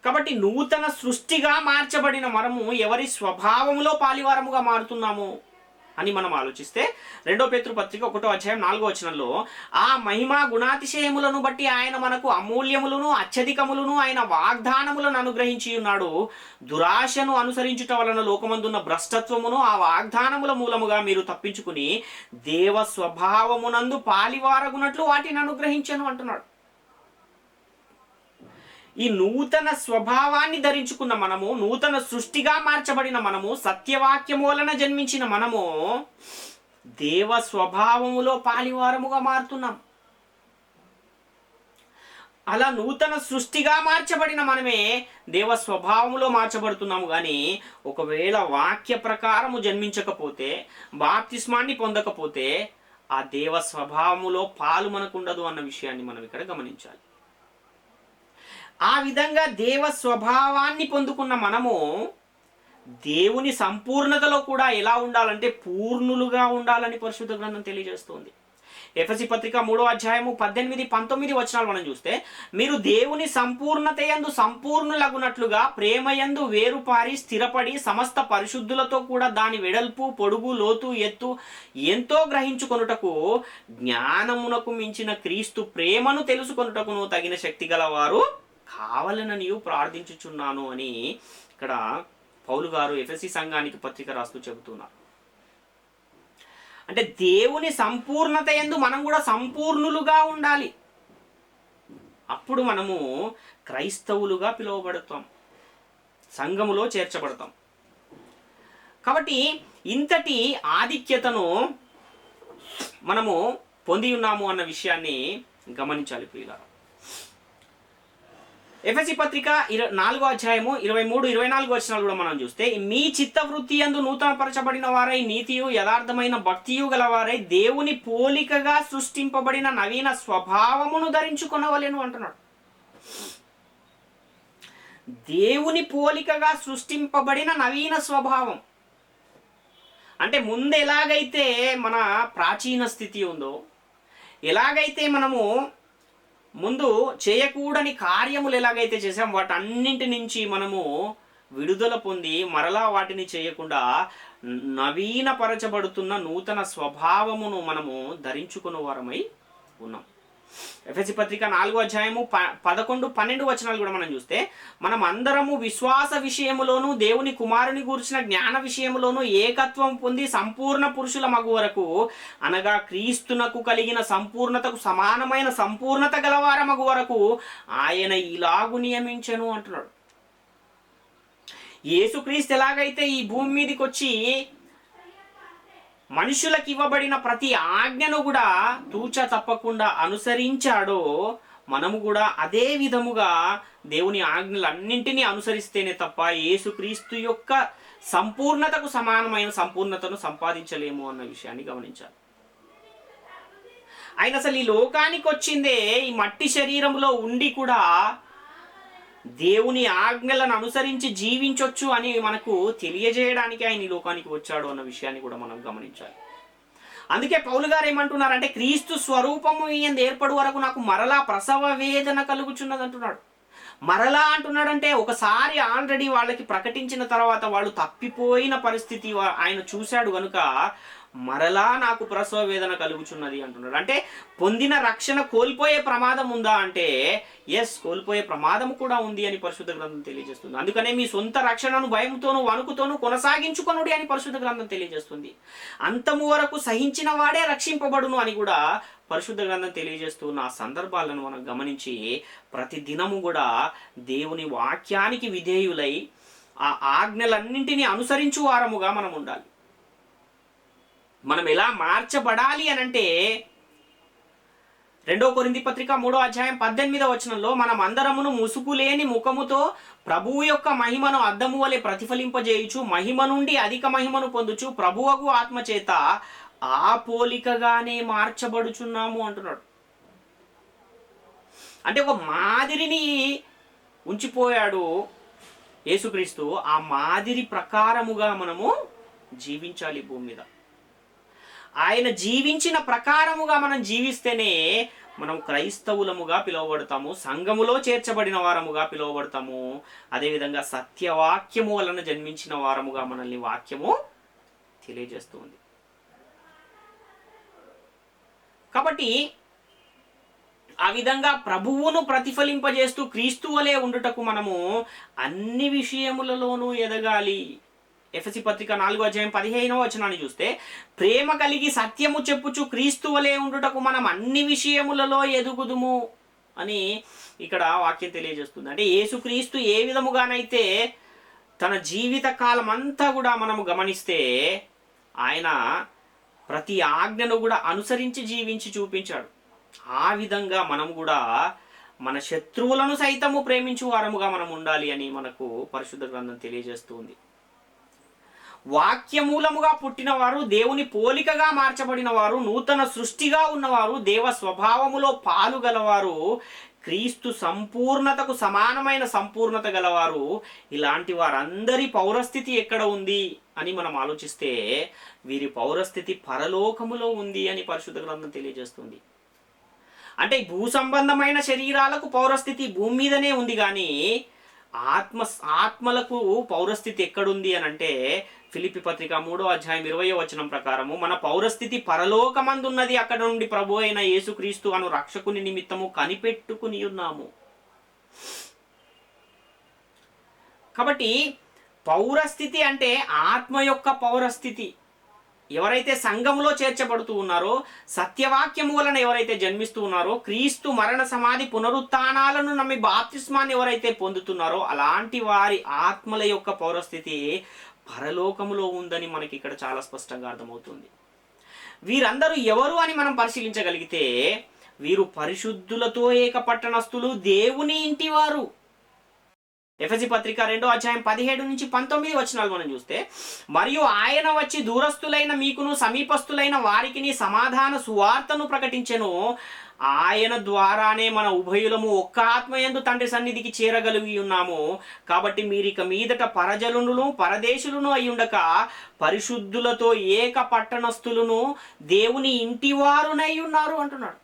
కాబట్టి నూతన సృష్టిగా మార్చబడిన మనము ఎవరి స్వభావములో పాలివారముగా మారుతున్నాము అని మనం ఆలోచిస్తే 2 పేతురు పత్రిక 1వ అధ్యాయం 4వ వచనంలో ఆ మహిమా గుణాతిశయములను బట్టి ఆయన మనకు అమూల్యములను అత్యధికములను ఆయన వాగ్దానములను అనుగ్రహించి ఉన్నాడు. దురాశను అనుసరించుట వలన లోకమందున్న భ్రష్టత్వమును ఆ వాగ్దానముల మూలముగా మీరు తప్పించుకుని దేవ స్వభావమునందు పాలివారగునట్లు వాటిని అనుగ్రహించను అంటున్నాడు. ఈ నూతన స్వభావాన్ని ధరించుకున్న మనము, నూతన సృష్టిగా మార్చబడిన మనము, సత్యవాక్యము వలన జన్మించిన మనము దేవ స్వభావములో పాలివారముగా మారుతున్నాం. అలా నూతన సృష్టిగా మార్చబడిన మనమే దేవ స్వభావములో మార్చబడుతున్నాము. కానీ ఒకవేళ వాక్య ప్రకారము జన్మించకపోతే, బాప్తిస్మాన్ని పొందకపోతే ఆ దేవ స్వభావములో పాలు మనకు ఉండదు అన్న విషయాన్ని మనం ఇక్కడ గమనించాలి. ఆ విధంగా దేవ స్వభావాన్ని పొందుకున్న మనము దేవుని సంపూర్ణతలో కూడా ఎలా ఉండాలంటే పూర్ణులుగా ఉండాలని పరిశుద్ధ గ్రంథం తెలియజేస్తుంది. ఎఫెసీ పత్రిక 3వ అధ్యాయము 18, 19 వచనాలు మనం చూస్తే మీరు దేవుని సంపూర్ణత యందు సంపూర్ణులగునట్లుగా ప్రేమయందు వేరుపారి స్థిరపడి సమస్త పరిశుద్ధులతో కూడా దాని వెడల్పు, పొడుగు, లోతు, ఎత్తు ఎంతో గ్రహించుకొనుటకు జ్ఞానమునకు మించిన క్రీస్తు ప్రేమను తెలుసుకొనుటకును తగిన శక్తి గలవారు కావాలని నీవు ప్రార్థించుచున్నాను అని ఇక్కడ పౌలు గారు ఎఫెసీ సంఘానికి పత్రిక రాస్తూ చెబుతున్నారు. అంటే దేవుని సంపూర్ణత యందు మనం కూడా సంపూర్ణులుగా ఉండాలి. అప్పుడు మనము క్రైస్తవులుగా పిలువబడతాం, సంఘములో చేర్చబడతాం. కాబట్టి ఇంతటి ఆధిక్యతను మనము పొంది ఉన్నాము అన్న విషయాన్ని గమనించాలి ప్రియులారా. ఎఫెసీ పత్రిక 4వ అధ్యాయము 23, 24 వచనాలు కూడా మనం చూస్తే మీ చిత్తవృత్తి యందు నూతనపరచబడిన వారై నీతియు యథార్థమైన భక్తియు గలవారై దేవుని పోలికగా సృష్టింపబడిన నవీన స్వభావమును ధరించుకొనవలెను అంటున్నాడు. దేవుని పోలికగా సృష్టింపబడిన నవీన స్వభావం అంటే ముందు ఎలాగైతే మన ప్రాచీన స్థితి ఉందో, ఎలాగైతే మనము ముందు చేయకూడని కార్యములు ఎలాగైతే చేసాం వాటన్నింటి నుంచి మనము విడుదల పొంది మరలా వాటిని చేయకుండా నవీనపరచబడుతున్న నూతన స్వభావమును మనము ధరించుకున్న వారమై ఉన్నాం. ఎఫెసీ పత్రిక 4వ అధ్యాయము 11, 12 వచనాలు కూడా మనం చూస్తే మనం అందరము విశ్వాస విషయములోను దేవుని కుమారుని గూర్చిన జ్ఞాన విషయములోను ఏకత్వం పొంది సంపూర్ణ పురుషుల మగు వరకు అనగా క్రీస్తునకు కలిగిన సంపూర్ణతకు సమానమైన సంపూర్ణత గలవార మగు వరకు ఆయన ఇలాగు నియమించెను అంటున్నాడు. యేసుక్రీస్తు ఎలాగైతే ఈ భూమి మీదకి వచ్చి మనుషులకు ఇవ్వబడిన ప్రతి ఆజ్ఞను కూడా తూచ తప్పకుండా అనుసరించాడో మనము కూడా అదే విధముగా దేవుని ఆజ్ఞలన్నింటినీ అనుసరిస్తేనే తప్ప యేసుక్రీస్తు యొక్క సంపూర్ణతకు సమానమైన సంపూర్ణతను సంపాదించలేము అన్న విషయాన్ని గమనించాలి. ఆయన అసలు ఈ లోకానికి వచ్చిందే ఈ మట్టి శరీరంలో ఉండి కూడా దేవుని ఆజ్ఞలను అనుసరించి జీవించవచ్చు అని మనకు తెలియజేయడానికి ఆయన ఈ లోకానికి వచ్చాడు అన్న విషయాన్ని కూడా మనం గమనించాలి. అందుకే పౌలు గారు ఏమంటున్నారంటే క్రీస్తు స్వరూపము ఈయన ఏర్పడు వరకు నాకు మరలా ప్రసవ వేదన కలుగుచున్నది అంటున్నాడు. మరలా అంటున్నాడంటే ఒకసారి ఆల్రెడీ వాళ్ళకి ప్రకటించిన తర్వాత వాళ్ళు తప్పిపోయిన పరిస్థితి ఆయన చూశాడు కనుక మరలా నాకు ప్రసవ వేదన కలుగుచున్నది అంటున్నాడు. అంటే పొందిన రక్షణ కోల్పోయే ప్రమాదం ఉందా అంటే ఎస్, కోల్పోయే ప్రమాదం కూడా ఉంది అని పరిశుద్ధ గ్రంథం తెలియజేస్తుంది. అందుకనే మీ సొంత రక్షణను భయంతోనూ వణుకుతోనూ కొనసాగించుకొనుడి అని పరిశుద్ధ గ్రంథం తెలియజేస్తుంది. అంతము వరకు సహించిన వాడే రక్షింపబడును అని కూడా పరిశుద్ధ గ్రంథం తెలియజేస్తున్న ఆ సందర్భాలను మనం గమనించి ప్రతి దినము కూడా దేవుని వాక్యానికి విధేయులై ఆ ఆజ్ఞలన్నింటినీ అనుసరించు వారముగా మనం ఉండాలి. మనం ఎలా మార్చబడాలి అనంటే 2 కొరింథీ పత్రిక 3వ అధ్యాయం 18వ వచనంలో మనం అందరమును ముసుగులేని ముఖముతో ప్రభువు యొక్క మహిమను అద్దము వలె ప్రతిఫలింపజేయుచు మహిమ నుండి అధిక మహిమను పొందుచు ప్రభువగు ఆత్మచేత ఆ పోలికగానే మార్చబడుచున్నాము అంటున్నాడు. అంటే ఒక మాదిరిని ఉంచిపోయాడు యేసుక్రీస్తు. ఆ మాదిరి ప్రకారముగా మనము జీవించాలి భూమి మీద. ఆయన జీవించిన ప్రకారముగా మనం జీవిస్తేనే మనం క్రైస్తవులముగా పిలువబడతాము, సంఘములో చేర్చబడిన వారముగా పిలువబడతాము. అదేవిధంగా సత్యవాక్యము వలన జన్మించిన వారముగా మనల్ని వాక్యము తెలియజేస్తుంది. కాబట్టి ఆ విధంగా ప్రభువును ప్రతిఫలింపజేస్తూ క్రీస్తు వలె ఉండుటకు మనము అన్ని విషయములలోనూ ఎదగాలి. ఎఫెసీ పత్రిక 4వ అధ్యాయం 15వ వచనాన్ని చూస్తే ప్రేమ కలిగి సత్యము చెప్పుచు క్రీస్తు వలె ఉండుటకు మనం అన్ని విషయములలో ఎదుగుదుము అని ఇక్కడ వాక్యం తెలియజేస్తుంది. అంటే యేసుక్రీస్తు ఏ విధముగానైతే తన జీవిత కాలం అంతా కూడా మనము గమనిస్తే ఆయన ప్రతి ఆజ్ఞను కూడా అనుసరించి జీవించి చూపించాడు. ఆ విధంగా మనం కూడా మన శత్రువులను సైతము ప్రేమించు వారముగా మనం ఉండాలి అని మనకు పరిశుద్ధ గ్రంథం తెలియజేస్తుంది. వాక్యమూలముగా పుట్టినవారు, దేవుని పోలికగా మార్చబడిన వారు, నూతన సృష్టిగా ఉన్నవారు, దేవ స్వభావములో పాలు గలవారు, క్రీస్తు సంపూర్ణతకు సమానమైన సంపూర్ణత గలవారు. ఇలాంటి వారందరి పౌరస్థితి ఎక్కడ ఉంది అని మనం ఆలోచిస్తే వీరి పౌరస్థితి పరలోకములో ఉంది అని పరిశుద్ధ గ్రంథం తెలియజేస్తుంది. అంటే భూ సంబంధమైన శరీరాలకు పౌరస్థితి భూమి మీదనే ఉంది, కానీ ఆత్మలకు పౌరస్థితి ఎక్కడుంది అని అంటే ఫిలిప్పీ పత్రిక 3వ అధ్యాయం 20వ వచనం ప్రకారము మన పౌరస్థితి పరలోకమందున్నది, అక్కడ నుండి ప్రభు అయిన యేసుక్రీస్తు అను రక్షకుని నిమిత్తము కనిపెట్టుకుని ఉన్నాము. కాబట్టి పౌరస్థితి అంటే ఆత్మ యొక్క పౌరస్థితి. ఎవరైతే సంఘములో చేర్చబడుతూ ఉన్నారో, సత్యవాక్యము వలన ఎవరైతే జన్మిస్తూ ఉన్నారో, క్రీస్తు మరణ సమాధి పునరుత్థానాలను నమ్మి బాప్తిస్మాన్ని ఎవరైతే పొందుతున్నారో అలాంటి వారి ఆత్మల యొక్క పౌరస్థితి పరలోకములో ఉందని మనకి ఇక్కడ చాలా స్పష్టంగా అర్థమవుతుంది. వీరందరూ ఎవరు అని మనం పరిశీలించగలిగితే వీరు పరిశుద్ధులతో ఏక పట్టణస్థులు, దేవుని ఇంటివారు. ఎఫెసీ పత్రిక 2వ అధ్యాయం 17 నుంచి 19 వచనాలు మనం చూస్తే మరియు ఆయన వచ్చి దూరస్థులైన మీకును సమీపస్థులైన వారికిని సమాధాన సువార్తను ప్రకటించెను. ఆయన ద్వారానే మన ఉభయులము ఒక్క ఆత్మయందు తండ్రి సన్నిధికి చేరగలిగి ఉన్నాము. కాబట్టి మీరిక మీదట పరజనులను పరదేశులను అయ్యుండక పరిశుద్ధులతో ఏక పట్టణస్థులను దేవుని ఇంటివారునై ఉన్నారు అంటున్నాడు.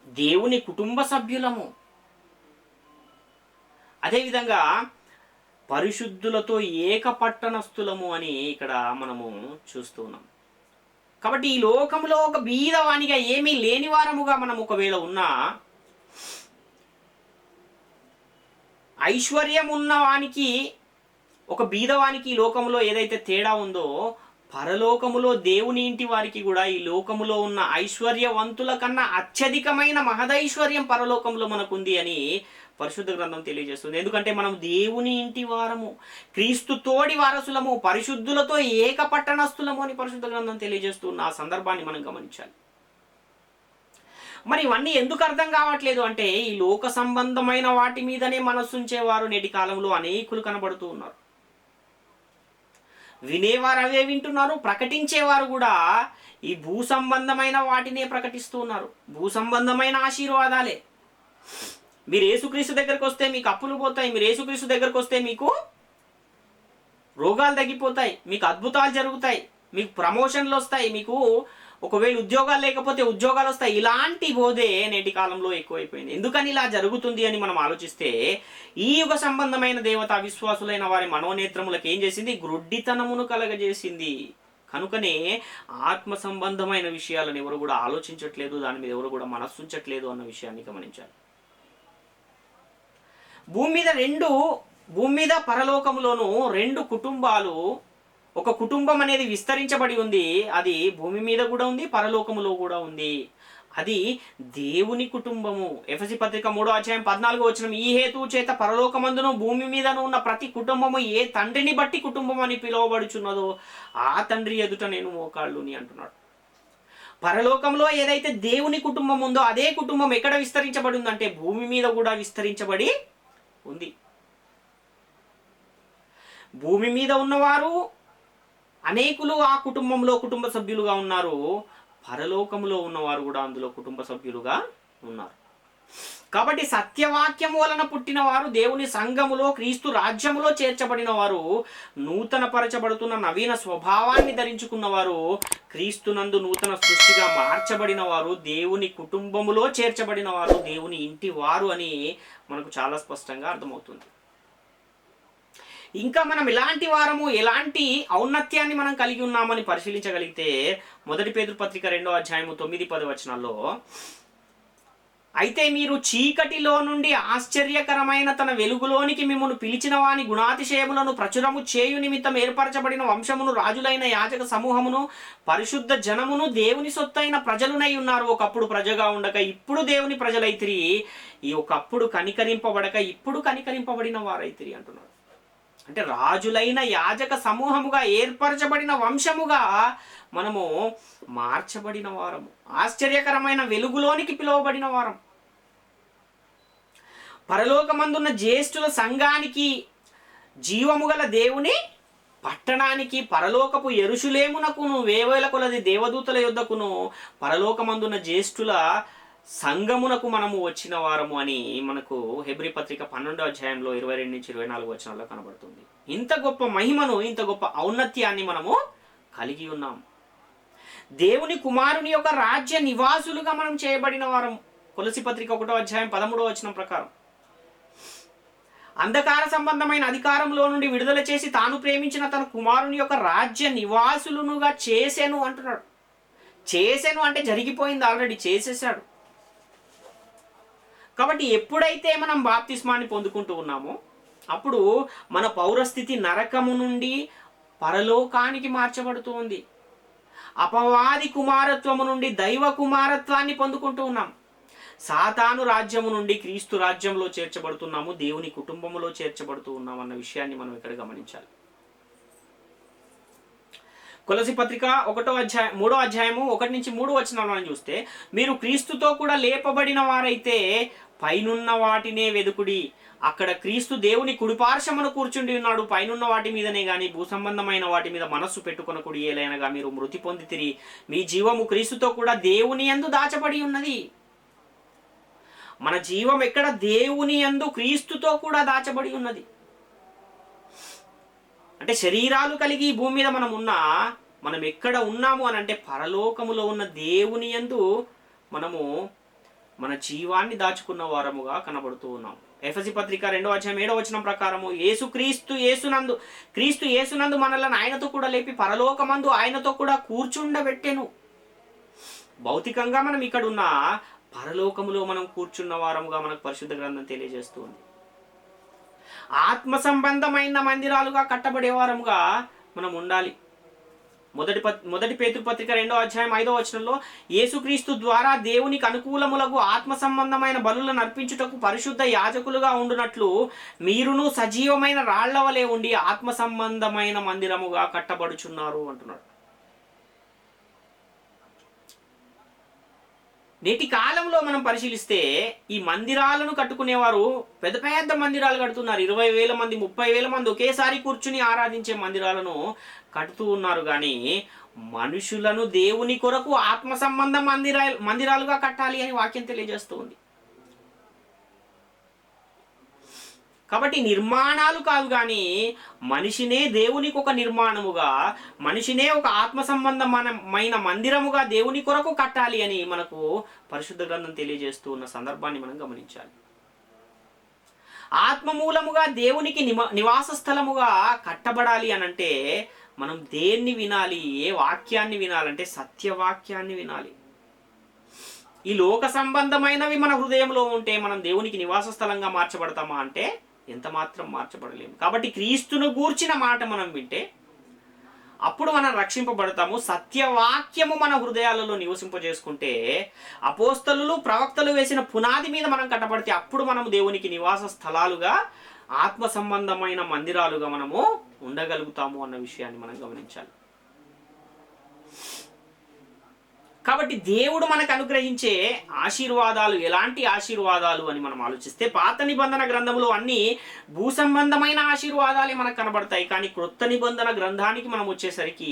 దేవుని కుటుంబ సభ్యులము. అదేవిధంగా పరిశుద్ధులతో ఏక పట్టణస్థులము అని ఇక్కడ మనము చూస్తూ ఉన్నాం. కాబట్టి ఈ లోకంలో ఒక బీదవానిగా ఏమీ లేని వారముగా మనం ఒకవేళ ఉన్నా, ఐశ్వర్యం ఉన్నవానికి ఒక బీదవానికి ఈ లోకంలో ఏదైతే తేడా ఉందో, పరలోకములో దేవుని ఇంటి వారికి కూడా ఈ లోకములో ఉన్న ఐశ్వర్యవంతుల కన్నా అత్యధికమైన మహదైశ్వర్యం పరలోకంలో మనకుంది అని పరిశుద్ధ గ్రంథం తెలియజేస్తుంది. ఎందుకంటే మనం దేవుని ఇంటి వారము, క్రీస్తు తోడి వారసులము, పరిశుద్ధులతో ఏక పట్టణస్థులము అని పరిశుద్ధ గ్రంథం తెలియజేస్తున్న ఆ సందర్భాన్ని మనం గమనించాలి. మరి ఇవన్నీ ఎందుకు అర్థం కావట్లేదు అంటే ఈ లోక సంబంధమైన వాటి మీదనే మనస్సుంచేవారు నేటి కాలంలో అనేకులు కనబడుతూ ఉన్నారు. వినేవారు అవే వింటున్నారు, ప్రకటించేవారు కూడా ఈ భూ సంబంధమైన వాటినే ప్రకటిస్తూ ఉన్నారు. భూ సంబంధమైన ఆశీర్వాదాలే. మీరు యేసుక్రీస్తు దగ్గరకు వస్తే మీకు అప్పులు పోతాయి, మీరు యేసుక్రీస్తు దగ్గరకు వస్తే మీకు రోగాలు తగ్గిపోతాయి, మీకు అద్భుతాలు జరుగుతాయి, మీకు ప్రమోషన్లు వస్తాయి, మీకు ఒకవేళ ఉద్యోగాలు లేకపోతే ఉద్యోగాలు వస్తాయి. ఇలాంటి బోధే నేటి కాలంలో ఎక్కువైపోయింది. ఎందుకని ఇలా జరుగుతుంది అని మనం ఆలోచిస్తే ఈ యుగ సంబంధమైన దేవత విశ్వాసులైన వారి మనోనేత్రములకు ఏం చేసింది? గ్రుడ్డితనమును కలగజేసింది. కనుకనే ఆత్మ సంబంధమైన విషయాలను ఎవరు కూడా ఆలోచించట్లేదు, దాని మీద ఎవరు కూడా మనస్సుంచట్లేదు అన్న విషయాన్ని గమనించాలి. భూమి మీద పరలోకములోను రెండు కుటుంబాలు, ఒక కుటుంబం అనేది విస్తరించబడి ఉంది. అది భూమి మీద కూడా ఉంది, పరలోకములో కూడా ఉంది. అది దేవుని కుటుంబము. ఎఫెసీ పత్రిక 3:14 ఈ హేతువు చేత పరలోకమందును భూమి మీదను ఉన్న ప్రతి కుటుంబము ఏ తండ్రిని బట్టి కుటుంబం అని పిలువబడుచున్నదో ఆ తండ్రి ఎదుట నేను మోకాళ్ళుని అంటున్నాడు. పరలోకంలో ఏదైతే దేవుని కుటుంబం ఉందో అదే కుటుంబం ఎక్కడ విస్తరించబడి ఉందంటే భూమి మీద కూడా విస్తరించబడి ఉంది. భూమి మీద ఉన్నవారు అనేకులు ఆ కుటుంబంలో కుటుంబ సభ్యులుగా ఉన్నారు. పరలోకములో ఉన్నవారు కూడా అందులో కుటుంబ సభ్యులుగా ఉన్నారు. కాబట్టి సత్యవాక్యం వలన పుట్టిన వారు, దేవుని సంఘములో క్రీస్తు రాజ్యములో చేర్చబడిన వారు, నూతన పరచబడుతున్న నవీన స్వభావాన్ని ధరించుకున్న వారు, క్రీస్తునందు నూతన సృష్టిగా మార్చబడిన వారు, దేవుని కుటుంబములో చేర్చబడిన వారు, దేవుని ఇంటి వారు అని మనకు చాలా స్పష్టంగా అర్థమవుతుంది. ఇంకా మనం ఎలాంటి వారము, ఎలాంటి ఔన్నత్యాన్ని మనం కలిగి ఉన్నామని పరిశీలించగలిగితే 1 పేతురు పత్రిక 2:9-10 అయితే మీరు చీకటిలో నుండి ఆశ్చర్యకరమైన తన వెలుగులోనికి మిమ్మల్ని పిలిచిన వాని గుణాతిశయములను ప్రచురము చేయు నిమిత్తం ఏర్పరచబడిన వంశమును, రాజులైన యాజక సమూహమును, పరిశుద్ధ జనమును, దేవుని సొత్తైన ప్రజలునై ఉన్నారు. ఒకప్పుడు ప్రజగా ఉండక ఇప్పుడు దేవుని ప్రజలైతిరి, ఈ ఒకప్పుడు కనికరింపబడక ఇప్పుడు కనికరింపబడిన వారైతిరి అంటున్నారు. అంటే రాజులైన యాజక సమూహముగా ఏర్పరచబడిన వంశముగా మనము మార్చబడిన వారము, ఆశ్చర్యకరమైన వెలుగులోనికి పిలువబడిన వారం. పరలోకమందున్న జ్యేష్ఠుల సంఘానికి, జీవము గల దేవుని పట్టణానికి, పరలోకపు యెరూషలేమునకును, వేవేల కొలది దేవదూతల యొద్దకును, పరలోకమందున్న జ్యేష్ఠుల సంఘమునకు మనము వచ్చిన వారము అని మనకు హెబ్రీ పత్రిక 12:22-24 కనబడుతుంది. ఇంత గొప్ప మహిమను, ఇంత గొప్ప ఔన్నత్యాన్ని మనము కలిగి ఉన్నాం. దేవుని కుమారుని యొక్క రాజ్య నివాసులుగా మనం చేయబడిన వారం. కొలసి పత్రిక 1:13 ప్రకారం అంధకార సంబంధమైన అధికారంలో నుండి విడుదల చేసి తాను ప్రేమించిన తన కుమారుని యొక్క రాజ్య నివాసులుగా చేసెను అంటున్నాడు. చేసెను అంటే జరిగిపోయింది, ఆల్రెడీ చేసేసాడు. కాబట్టి ఎప్పుడైతే మనం బాప్తిస్మాన్ని పొందుకుంటూ ఉన్నామో అప్పుడు మన పౌరస్థితి నరకము నుండి పరలోకానికి మార్చబడుతూ ఉంది. అపవాది కుమారత్వము నుండి దైవ కుమారత్వాన్ని పొందుకుంటూ ఉన్నాం. సాతాను రాజ్యము నుండి క్రీస్తు రాజ్యంలో చేర్చబడుతున్నాము, దేవుని కుటుంబములో చేర్చబడుతూ ఉన్నాం అన్న విషయాన్ని మనం ఇక్కడ గమనించాలి. కొలసి పత్రిక 3:1-3 చూస్తే, మీరు క్రీస్తుతో కూడా లేపబడిన వారైతే పైనున్న వాటినే వెదుకుడి, అక్కడ క్రీస్తు దేవుని కుడిపార్శ్వమున కూర్చుండి ఉన్నాడు. పైనున్న వాటి మీదనే గాని భూ సంబంధమైన వాటి మీద మనస్సు పెట్టుకొనకుడి, ఏలైనగా మీరు మృతి పొందితిరి, మీ జీవము క్రీస్తుతో కూడా దేవుని యందు దాచబడి ఉన్నది. మన జీవం ఎక్కడ? దేవుని యందు క్రీస్తుతో కూడా దాచబడి ఉన్నది. అంటే శరీరాలు కలిగి భూమి మీద మనం ఎక్కడ ఉన్నాము అని అంటే పరలోకములో ఉన్న దేవుని యందు మనము మన జీవాన్ని దాచుకున్న వారముగా కనబడుతూ ఉన్నాం. ఎఫెసీ పత్రిక 2:7 ప్రకారము క్రీస్తు యేసునందు మనలను ఆయనతో కూడా లేపి పరలోకమందు ఆయనతో కూడా కూర్చుండబెట్టెను. భౌతికంగా మనం ఇక్కడ ఉన్న పరలోకములో మనం కూర్చున్న వారముగా మనకు పరిశుద్ధ గ్రంథం తెలియజేస్తుంది. ఆత్మ సంబంధమైన మందిరాలుగా కట్టబడే వారముగా మనం ఉండాలి. 1 పేతురు పత్రిక 2:5 యేసుక్రీస్తు ద్వారా దేవునికి అనుకూలములకు ఆత్మ సంబంధమైన బలులను అర్పించుటకు పరిశుద్ధ యాజకులుగా ఉండునట్లు మీరును సజీవమైన రాళ్ల వలె ఉండి ఆత్మ సంబంధమైన మందిరముగా కట్టబడుచున్నారు అంటున్నాడు. నేటి కాలంలో మనం పరిశీలిస్తే ఈ మందిరాలను కట్టుకునేవారు పెద్ద పెద్ద మందిరాలు కడుతున్నారు. 20,000 మంది, 30,000 మంది ఒకేసారి కూర్చుని ఆరాధించే మందిరాలను కడుతూ ఉన్నారు. కానీ మనుషులను దేవుని కొరకు ఆత్మ సంబంధ మందిరాలుగా కట్టాలి అని వాక్యం తెలియజేస్తూ ఉంది. కాబట్టి నిర్మాణాలు కాదు, కానీ మనిషినే దేవునికి ఒక నిర్మాణముగా, మనిషినే ఒక ఆత్మ సంబంధమైన మందిరముగా దేవుని కొరకు కట్టాలి అని మనకు పరిశుద్ధ గ్రంథం తెలియజేస్తూ ఉన్న సందర్భాన్ని మనం గమనించాలి. ఆత్మ మూలముగా దేవునికి నివాస స్థలముగా కట్టబడాలి అనంటే మనం దేన్ని వినాలి, ఏ వాక్యాన్ని వినాలంటే సత్యవాక్యాన్ని వినాలి. ఈ లోక సంబంధమైనవి మన హృదయంలో ఉంటే మనం దేవునికి నివాస స్థలంగా మార్చబడతామా అంటే ఎంత మాత్రం మార్చబడలేము. కాబట్టి క్రీస్తును గూర్చిన మాట మనం వింటే అప్పుడు మనం రక్షింపబడతాము. సత్యవాక్యము మన హృదయాలలో నివసింపజేసుకుంటే, అపోస్తలులు ప్రవక్తలు వేసిన పునాది మీద మనం కట్టబడితే అప్పుడు మనం దేవునికి నివాస స్థలాలుగా, ఆత్మ సంబంధమైన మందిరాలుగా మనము ఉండగలుగుతాము అన్న విషయాన్ని మనం గమనించాలి. కాబట్టి దేవుడు మనకు అనుగ్రహించే ఆశీర్వాదాలు ఎలాంటి ఆశీర్వాదాలు అని మనం ఆలోచిస్తే, పాత నిబంధన గ్రంథంలో అన్ని భూ సంబంధమైన ఆశీర్వాదాలే మనకు కనబడతాయి. కానీ క్రొత్త నిబంధన గ్రంథానికి మనం వచ్చేసరికి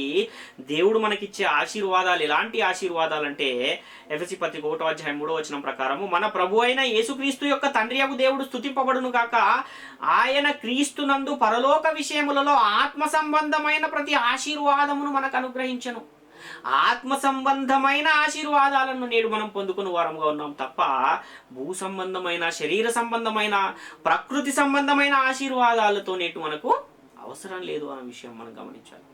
దేవుడు మనకిచ్చే ఆశీర్వాదాలు ఎలాంటి ఆశీర్వాదాలు అంటే, ఎఫెసీ పత్రిక 1:3 ప్రకారము, మన ప్రభు అయిన యేసుక్రీస్తు యొక్క తండ్రి యగు దేవుడు స్తుతింపబడును గాక, ఆయన క్రీస్తునందు పరలోక విషయములలో ఆత్మ సంబంధమైన ప్రతి ఆశీర్వాదమును మనకు అనుగ్రహించను. ఆత్మ సంబంధమైన ఆశీర్వాదాలను నేడు మనం పొందుకుని వారంగా ఉన్నాం తప్ప భూ సంబంధమైన, శరీర సంబంధమైన, ప్రకృతి సంబంధమైన ఆశీర్వాదాలతో నేటు మనకు అవసరం లేదు అన్న విషయం మనం గమనించాలి.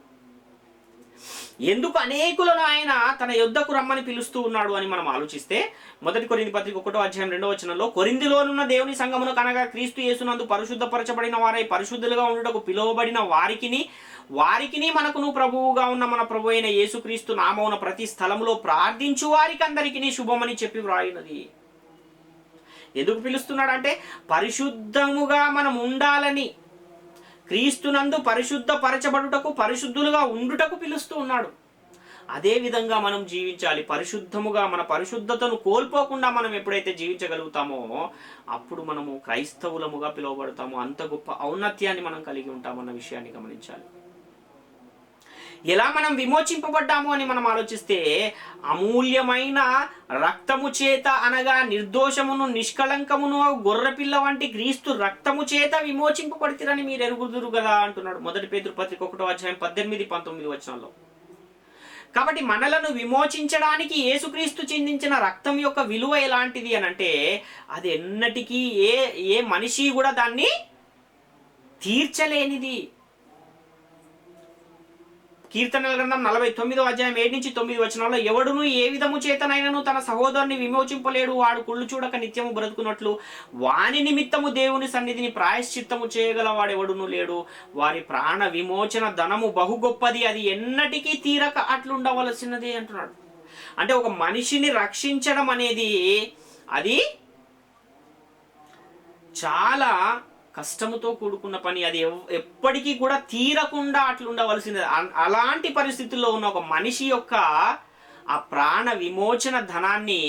ఎందుకు అనేకులను ఆయన తన యొద్దకు రమ్మని పిలుస్తూ ఉన్నాడు అని మనం ఆలోచిస్తే, 1 కొరింథీ పత్రిక 1:2 కొరింథీలోనున్న దేవుని సంఘమును కనగా క్రీస్తు యేసునందు పరిశుద్ధపరచబడిన వారై పరిశుద్ధులుగా ఉండుటకు పిలువబడిన వారికిని మనకును ప్రభువుగా ఉన్న మన ప్రభు అయిన యేసుక్రీస్తు నామమున ప్రతి స్థలములో ప్రార్థించు వారికి అందరికీ శుభమని చెప్పి వ్రాయినది. ఎందుకు పిలుస్తున్నాడంటే పరిశుద్ధముగా మనం ఉండాలని, క్రీస్తునందు పరిశుద్ధపరచబడుటకు, పరిశుద్ధులుగా ఉండుటకు పిలుస్తూ ఉన్నాడు. అదే విధంగా మనం జీవించాలి. పరిశుద్ధముగా, మన పరిశుద్ధతను కోల్పోకుండా మనం ఎప్పుడైతే జీవించగలుగుతామో అప్పుడు మనము క్రైస్తవులముగా పిలువబడతాము. అంత గొప్ప ఔన్నత్యాన్ని మనం కలిగి ఉంటామన్న విషయాన్ని గమనించాలి. ఎలా మనం విమోచింపబడ్డాము అని మనం ఆలోచిస్తే, అమూల్యమైన రక్తము చేత అనగా నిర్దోషమును నిష్కళంకమును గొర్రెపిల్ల వంటి క్రీస్తు రక్తము చేత విమోచింపబడితిరని మీరు ఎరుగుదురు కదా అంటున్నాడు 1 పేతురు పత్రిక 1:18-19. కాబట్టి మనలను విమోచించడానికి యేసుక్రీస్తు చిందించిన రక్తం యొక్క విలువ ఎలాంటిది అని అంటే, అది ఎన్నటికీ ఏ మనిషి కూడా దాన్ని తీర్చలేనిది. కీర్తనల గ్రంథం 49:7-9 ఎవడును ఏ విధము చేతనైనను తన సహోదరుని విమోచింపలేడు, వాడు కుళ్ళు చూడక నిత్యము బ్రతుకున్నట్లు వాని నిమిత్తము దేవుని సన్నిధిని ప్రాయశ్చిత్తము చేయగల వాడెవడును లేడు. వారి ప్రాణ విమోచన ధనము బహు గొప్పది, అది ఎన్నటికీ తీరక అట్లుండవలసినదే అంటున్నాడు. అంటే ఒక మనిషిని రక్షించడం అనేది అది చాలా కష్టముతో కూడుకున్న పని. అది ఎప్పటికీ కూడా తీరకుండా అట్లుండవలసింది. అలాంటి పరిస్థితుల్లో ఉన్న ఒక మనిషి యొక్క ఆ ప్రాణ విమోచన ధనాన్ని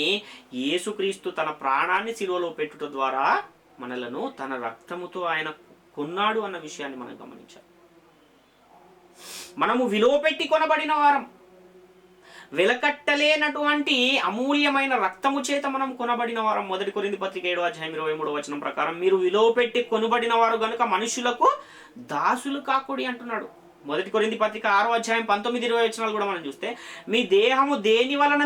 యేసుక్రీస్తు తన ప్రాణాన్ని శిలువలో పెట్టుట ద్వారా మనలను తన రక్తముతో ఆయన కొన్నాడు అన్న విషయాన్ని మనం గమనించాలి. మనము విలువ పెట్టి కొనబడిన వారం, వెలకట్టలేనటువంటి అమూల్యమైన రక్తము చేత మనం కొనబడిన వారం. 1 కొరింథీ పత్రిక 7:23 ప్రకారం, మీరు విలువ పెట్టి కొనబడిన వారు గనుక మనుషులకు దాసులు కాకూడి అంటున్నాడు. 1 కొరింథీ పత్రిక 6:19-20 కూడా మనం చూస్తే, మీ దేహము దేవుని వలన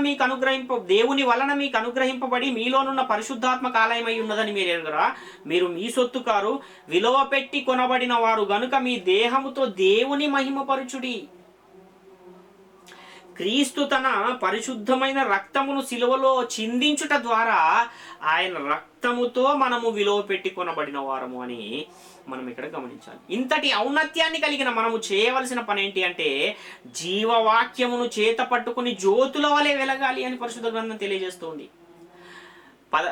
మీకు అనుగ్రహింపబడి మీలోనున్న పరిశుద్ధాత్మక ఆలయమై ఉన్నదని మీరు ఎరుగరా? మీరు మీ సొత్తు కారు, విలువ పెట్టి కొనబడిన వారు గనుక మీ దేహముతో దేవుని మహిమపరచుడి. క్రీస్తు తన పరిశుద్ధమైన రక్తమును సిలువలో చిందించుట ద్వారా ఆయన రక్తముతో మనము విలువ పెట్టి కొనబడిన వారము అని మనం ఇక్కడ గమనించాలి. ఇంతటి ఔన్నత్యాన్ని కలిగిన మనము చేయవలసిన పని ఏంటి అంటే, జీవవాక్యమును చేత పట్టుకుని జ్యోతుల వలె వెలగాలి అని పరిశుద్ధ గ్రంథం తెలియజేస్తుంది.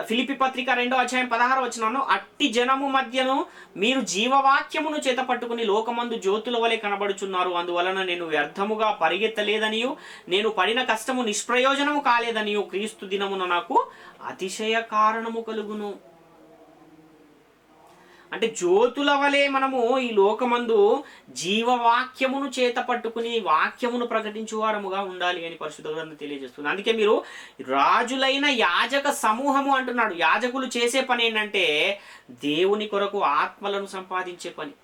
ఫిలిప్పీ పత్రిక 2:16 అట్టి జనము మధ్యను మీరు జీవవాక్యమును చేత పట్టుకుని లోకమందు జ్యోతుల వలె కనబడుచున్నారు. అందువలన నేను వ్యర్థముగా పరిగెత్తలేదనియు, నేను పడిన కష్టము నిష్ప్రయోజనము కాలేదనియు క్రీస్తు దినమున నాకు అతిశయ కారణము కలుగును. అంటే జ్యోతుల వలె మనము ఈ లోకమందు జీవవాక్యమును చేత పట్టుకుని వాక్యమును ప్రకటించు వారముగా ఉండాలి అని పరిశుద్ధ గ్రంథం తెలియజేస్తుంది. అందుకే మీరు రాజులైన యాజక సమూహము అంటున్నాడు. యాజకులు చేసే పని ఏంటంటే దేవుని కొరకు ఆత్మలను సంపాదించే పని.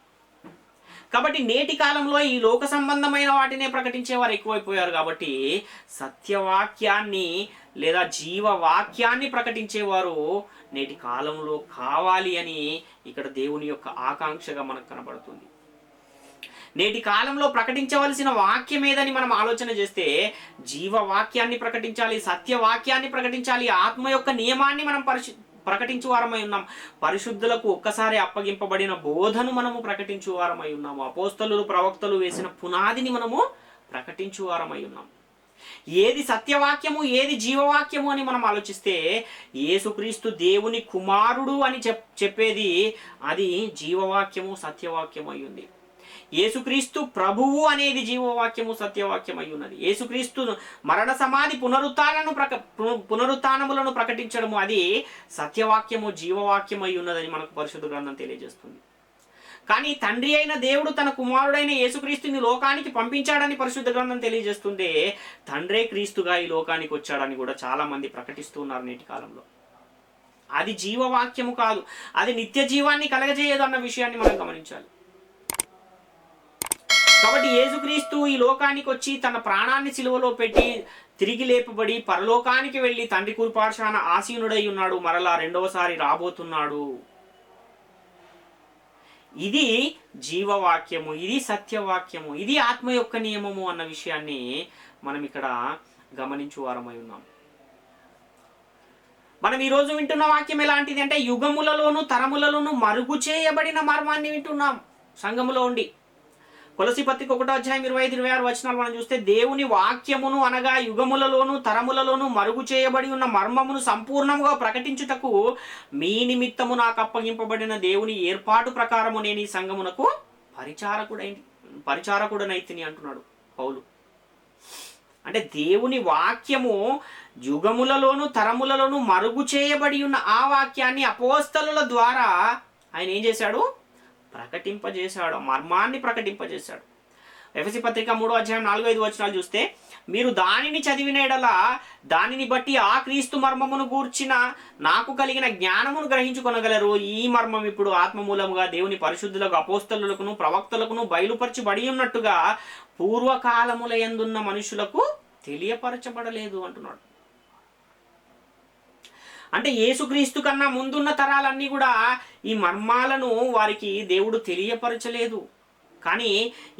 కాబట్టి నేటి కాలంలో ఈ లోక సంబంధమైన వాటినే ప్రకటించే వారు ఎక్కువైపోయారు. కాబట్టి సత్యవాక్యాన్ని లేదా జీవవాక్యాన్ని ప్రకటించేవారు నేటి కాలంలో కావాలి అని ఇక్కడ దేవుని యొక్క ఆకాంక్షగా మనకు కనబడుతుంది. నేటి కాలంలో ప్రకటించవలసిన వాక్యం ఏదని మనం ఆలోచన చేస్తే జీవవాక్యాన్ని ప్రకటించాలి, సత్యవాక్యాన్ని ప్రకటించాలి, ఆత్మ యొక్క నియమాన్ని మనం ప్రకటించు వారమై ఉన్నాం. పరిశుద్ధులకు ఒక్కసారి అప్పగింపబడిన బోధను మనము ప్రకటించు వారమై ఉన్నాము. అపోస్తలులు ప్రవక్తలు వేసిన పునాదిని మనము ప్రకటించు వారమై ఉన్నాం. ఏది సత్యవాక్యము, ఏది జీవవాక్యము అని మనం ఆలోచిస్తే యేసుక్రీస్తు దేవుని కుమారుడు అని చెప్పేది అది జీవవాక్యము, సత్యవాక్యము అయి ఉంది. యేసుక్రీస్తు ప్రభువు అనేది జీవవాక్యము, సత్యవాక్యం అయి ఉన్నది. యేసుక్రీస్తు మరణ సమాధి పునరుత్థానములను ప్రకటించడము అది సత్యవాక్యము, జీవవాక్యం అయి ఉన్నదని మనకు పరిశుద్ధ గ్రంథం తెలియజేస్తుంది. కానీ తండ్రి అయిన దేవుడు తన కుమారుడైన యేసుక్రీస్తుని లోకానికి పంపించాడని పరిశుద్ధ గ్రంథం తెలియజేస్తుంది. తండ్రే క్రీస్తుగా ఈ లోకానికి వచ్చాడని కూడా చాలా మంది ప్రకటిస్తున్నారు నేటి కాలంలో. అది జీవవాక్యము కాదు, అది నిత్య జీవాన్ని కలగజేయదు అన్న విషయాన్ని మనం గమనించాలి. కాబట్టి యేసుక్రీస్తు ఈ లోకానికి వచ్చి తన ప్రాణాన్ని సిలువలో పెట్టి తిరిగి లేపబడి పరలోకానికి వెళ్ళి తండ్రి కుడిపార్శ్వాన ఆసీనుడై ఉన్నాడు, మరలా రెండవసారి రాబోతున్నాడు. ఇది జీవవాక్యము, ఇది సత్యవాక్యము, ఇది ఆత్మ యొక్క నియమము అన్న విషయాన్ని మనం ఇక్కడ గమనించు వారమై ఉన్నాం. మనం ఈరోజు వింటున్న వాక్యం ఎలాంటిది అంటే యుగములలోను తరములలోను మరుగు చేయబడిన మర్మాన్ని వింటున్నాం సంఘములో ఉండి. కొలసీ పత్రిక 1:25-26 వచనాలు మనం చూస్తే దేవుని వాక్యమును అనగా యుగములలోను తరములలోను మరుగు చేయబడి ఉన్న మర్మమును సంపూర్ణముగా ప్రకటించుటకు మీ నిమిత్తము నాకు అప్పగింపబడిన దేవుని ఏర్పాటు ప్రకారము నేను ఈ సంఘమునకు పరిచారకుడనైతిని అంటున్నాడు పౌలు. అంటే దేవుని వాక్యము యుగములలోను తరములలోను మరుగు చేయబడి ఉన్న ఆ వాక్యాన్ని అపోస్తలుల ద్వారా ఆయన ఏం చేశాడు? ప్రకటింపజేశాడు, మర్మాన్ని ప్రకటింపజేశాడు. ఎఫెసీ పత్రిక 3:4-5 వచనాలు చూస్తే మీరు దానిని చదివిన ఎడల దానిని బట్టి ఆ క్రీస్తు మర్మమును గూర్చిన నాకు కలిగిన జ్ఞానమును గ్రహించుకొనగలరు. ఈ మర్మం ఇప్పుడు ఆత్మమూలముగా దేవుని పరిశుద్ధులకు అపోస్తలులకును ప్రవక్తలకును బయలుపరచబడి ఉన్నట్టుగా పూర్వకాలముల యందున్న మనుషులకు తెలియపరచబడలేదు అంటున్నాడు. అంటే యేసుక్రీస్తు కన్నా ముందున్న తరాలన్నీ కూడా ఈ మర్మాలను వారికి దేవుడు తెలియపరచలేదు. కానీ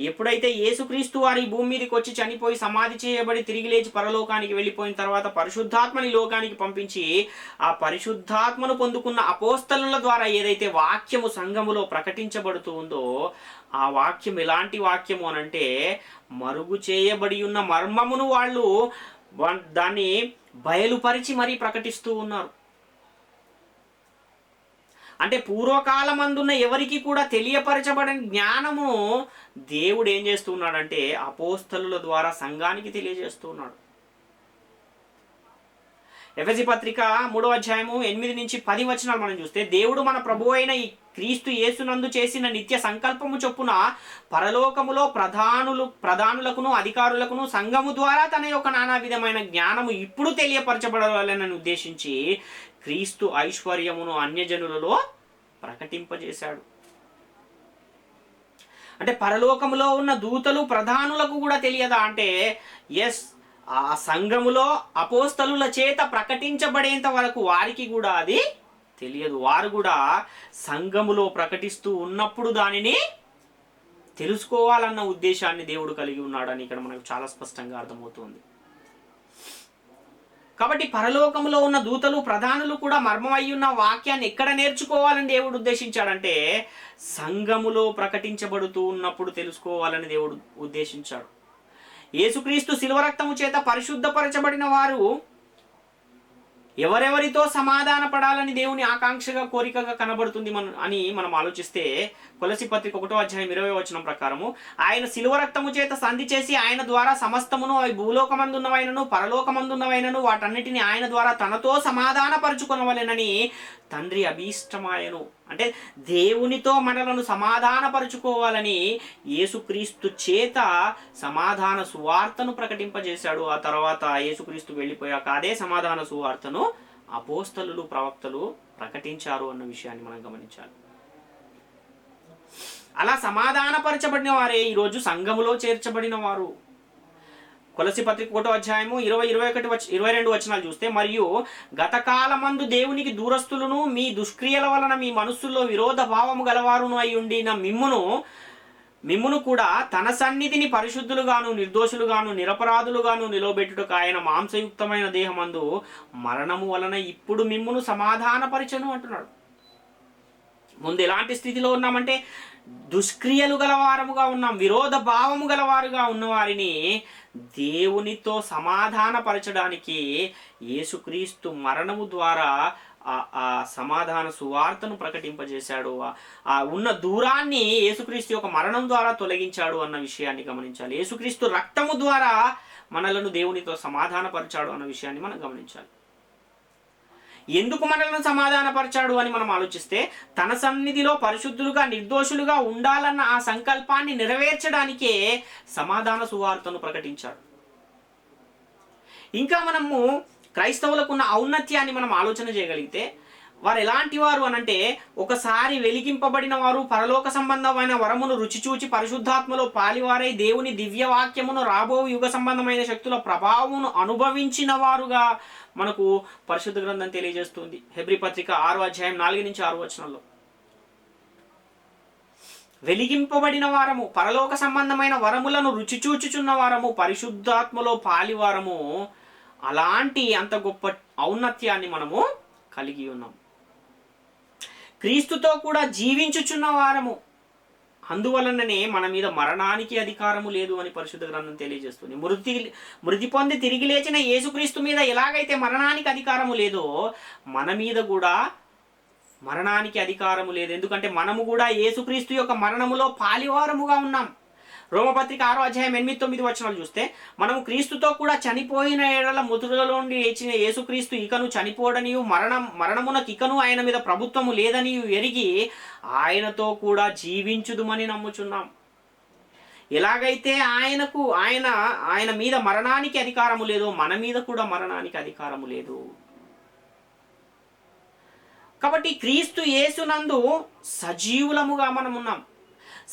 ఎప్పుడైతే యేసుక్రీస్తు వారి భూమి మీదకి వచ్చి చనిపోయి సమాధి చేయబడి తిరిగి లేచి పరలోకానికి వెళ్ళిపోయిన తర్వాత పరిశుద్ధాత్మని లోకానికి పంపించి ఆ పరిశుద్ధాత్మను పొందుకున్న అపోస్తలుల ద్వారా ఏదైతే వాక్యము సంఘములో ప్రకటించబడుతూ ఉందో ఆ వాక్యం ఎలాంటి వాక్యము అనంటే మరుగు చేయబడి ఉన్న మర్మమును వాళ్ళు దాన్ని బయలుపరిచి మరీ ప్రకటిస్తూ ఉన్నారు. అంటే పూర్వకాలమందున్న ఎవరికి కూడా తెలియపరచబడని జ్ఞానము దేవుడు ఏం చేస్తున్నాడంటే అపోస్తలుల ద్వారా సంఘానికి తెలియజేస్తున్నాడు. ఎఫెసీ పత్రిక 3:8-10 వచనాలు మనం చూస్తే దేవుడు మన ప్రభువు అయిన ఈ క్రీస్తు యేసునందు చేసిన నిత్య సంకల్పము చొప్పున పరలోకములో ప్రధానులకును అధికారులకును సంఘము ద్వారా తన యొక్క నానా విధమైన జ్ఞానము ఇప్పుడు తెలియపరచబడాలని ఉద్దేశించి క్రీస్తు ఐశ్వర్యమును అన్యజనులలో ప్రకటింపజేశాడు. అంటే పరలోకములో ఉన్న దూతలు ప్రధానులకు కూడా తెలియదా అంటే ఎస్, ఆ సంఘములో అపోస్తలుల చేత ప్రకటించబడేంత వరకు వారికి కూడా అది తెలియదు. వారు కూడా సంఘములో ప్రకటిస్తూ ఉన్నప్పుడు దానిని తెలుసుకోవాలన్న ఉద్దేశాన్ని దేవుడు కలిగి ఉన్నాడని ఇక్కడ మనకు చాలా స్పష్టంగా అర్థమవుతుంది. కాబట్టి పరలోకములో ఉన్న దూతలు ప్రధానులు కూడా మర్మమై ఉన్న వాక్యాన్ని ఎక్కడ నేర్చుకోవాలని దేవుడు ఉద్దేశించాడంటే సంఘములో ప్రకటించబడుతూ ఉన్నప్పుడు తెలుసుకోవాలని దేవుడు ఉద్దేశించాడు. యేసుక్రీస్తు శిలువ రక్తము చేత పరిశుద్ధపరచబడిన వారు ఎవరెవరితో సమాధాన పడాలని దేవుని ఆకాంక్షగా కోరికగా కనబడుతుంది అని మనం ఆలోచిస్తే కొలసీ పత్రిక 1:20 వచనం ప్రకారము ఆయన శిలువ రక్తము చేత సంధి చేసి ఆయన ద్వారా సమస్తమును అవి భూలోకమందున్నవైనను పరలోకమందున్నవైనను వాటన్నిటిని ఆయన ద్వారా తనతో సమాధాన పరుచుకొనవలెనని తండ్రి అభీష్టమాయను. అంటే దేవునితో మనలను సమాధాన పరుచుకోవాలని యేసుక్రీస్తు చేత సమాధాన సువార్తను ప్రకటింపజేశాడు. ఆ తర్వాత యేసుక్రీస్తు వెళ్ళిపోయాక అదే సమాధాన సువార్తను అపోస్తలులు ప్రవక్తలు ప్రకటించారు అన్న విషయాన్ని మనం గమనించాలి. అలా సమాధానపరచబడిన వారే ఈరోజు సంఘములో చేర్చబడిన వారు. కొలసీ పత్రిక 1:20-21-22 వచనాలు చూస్తే మరియు గతకాలమందు దేవునికి దూరస్తులను మీ దుష్క్రియల వలన మీ మనస్సుల్లో విరోధ భావము గలవారును అయి ఉండిన మిమ్మును మిమ్మును కూడా తన సన్నిధిని పరిశుద్ధులుగాను నిర్దోషులుగాను నిరపరాధులుగాను నిలవబెట్టుటకు ఆయన మాంసయుక్తమైన దేహమందు మరణము వలన ఇప్పుడు మిమ్మును సమాధానపరచను అంటున్నాడు. ముందు ఎలాంటి స్థితిలో ఉన్నామంటే దుష్క్రియలు గలవారముగా ఉన్నాం, విరోధ భావము గలవారుగా ఉన్నవారిని దేవునితో సమాధానపరచడానికి యేసుక్రీస్తు మరణము ద్వారా ఆ సమాధాన సువార్తను ప్రకటింపజేశాడు. ఆ ఉన్న దూరాన్ని యేసుక్రీస్తు యొక్క మరణం ద్వారా తొలగించాడు అన్న విషయాన్ని గమనించాలి. యేసుక్రీస్తు రక్తము ద్వారా మనలను దేవునితో సమాధానపరిచాడు అన్న విషయాన్ని మనం గమనించాలి. ఎందుకు మనలను సమాధానపరిచాడు అని మనం ఆలోచిస్తే తన సన్నిధిలో పరిశుద్ధులుగా నిర్దోషులుగా ఉండాలన్న ఆ సంకల్పాన్ని నెరవేర్చడానికే సమాధాన సువార్తను ప్రకటించాడు. ఇంకా మనము క్రైస్తవులకు ఉన్న ఔన్నత్యాన్ని మనం ఆలోచన చేయగలిగితే వారు ఎలాంటి వారు అనంటే ఒకసారి వెలిగింపబడిన వారు పరలోక సంబంధమైన వరమును రుచిచూచి పరిశుద్ధాత్మలో పాలివారై దేవుని దివ్యవాక్యమును రాబో యుగ సంబంధమైన శక్తుల ప్రభావమును అనుభవించిన వారుగా మనకు పరిశుద్ధ గ్రంథం తెలియజేస్తుంది. హెబ్రీ పత్రిక 6వ అధ్యాయం 4-6 వచనాల్లో వెలిగింపబడిన వారము, పరలోక సంబంధమైన వరములను రుచిచూచుచున్న వారము, పరిశుద్ధాత్మలో పాలివారము, అలాంటి అంత గొప్ప ఔన్నత్యాన్ని మనము కలిగి ఉన్నాం. క్రీస్తుతో కూడా జీవించుచున్న వారము, అందువలననే మన మీద మరణానికి అధికారము లేదు అని పరిశుద్ధ గ్రంథం తెలియజేస్తుంది. మృతి పొంది తిరిగి లేచిన యేసుక్రీస్తు మీద ఎలాగైతే మరణానికి అధికారము లేదో మన మీద కూడా మరణానికి అధికారము లేదు. ఎందుకంటే మనము కూడా యేసుక్రీస్తు యొక్క మరణములో పాలివారముగా ఉన్నాం. రోమపత్రిక 6వ అధ్యాయం 8-9 వచనాలు చూస్తే మనము క్రీస్తుతో కూడా చనిపోయిన ఏడల మృతులలో నుండి లేచిన యేసుక్రీస్తు ఇకను చనిపోడనియు మరణమునకు ఇకను ఆయన మీద ప్రభుత్వము లేదనియు ఎరిగి ఆయనతో కూడా జీవించుదుమని నమ్ముచున్నాం. ఎలాగైతే ఆయన మీద మరణానికి అధికారము లేదో మన మీద కూడా మరణానికి అధికారము లేదు. కాబట్టి క్రీస్తు యేసునందు సజీవులముగా మనం ఉన్నాం.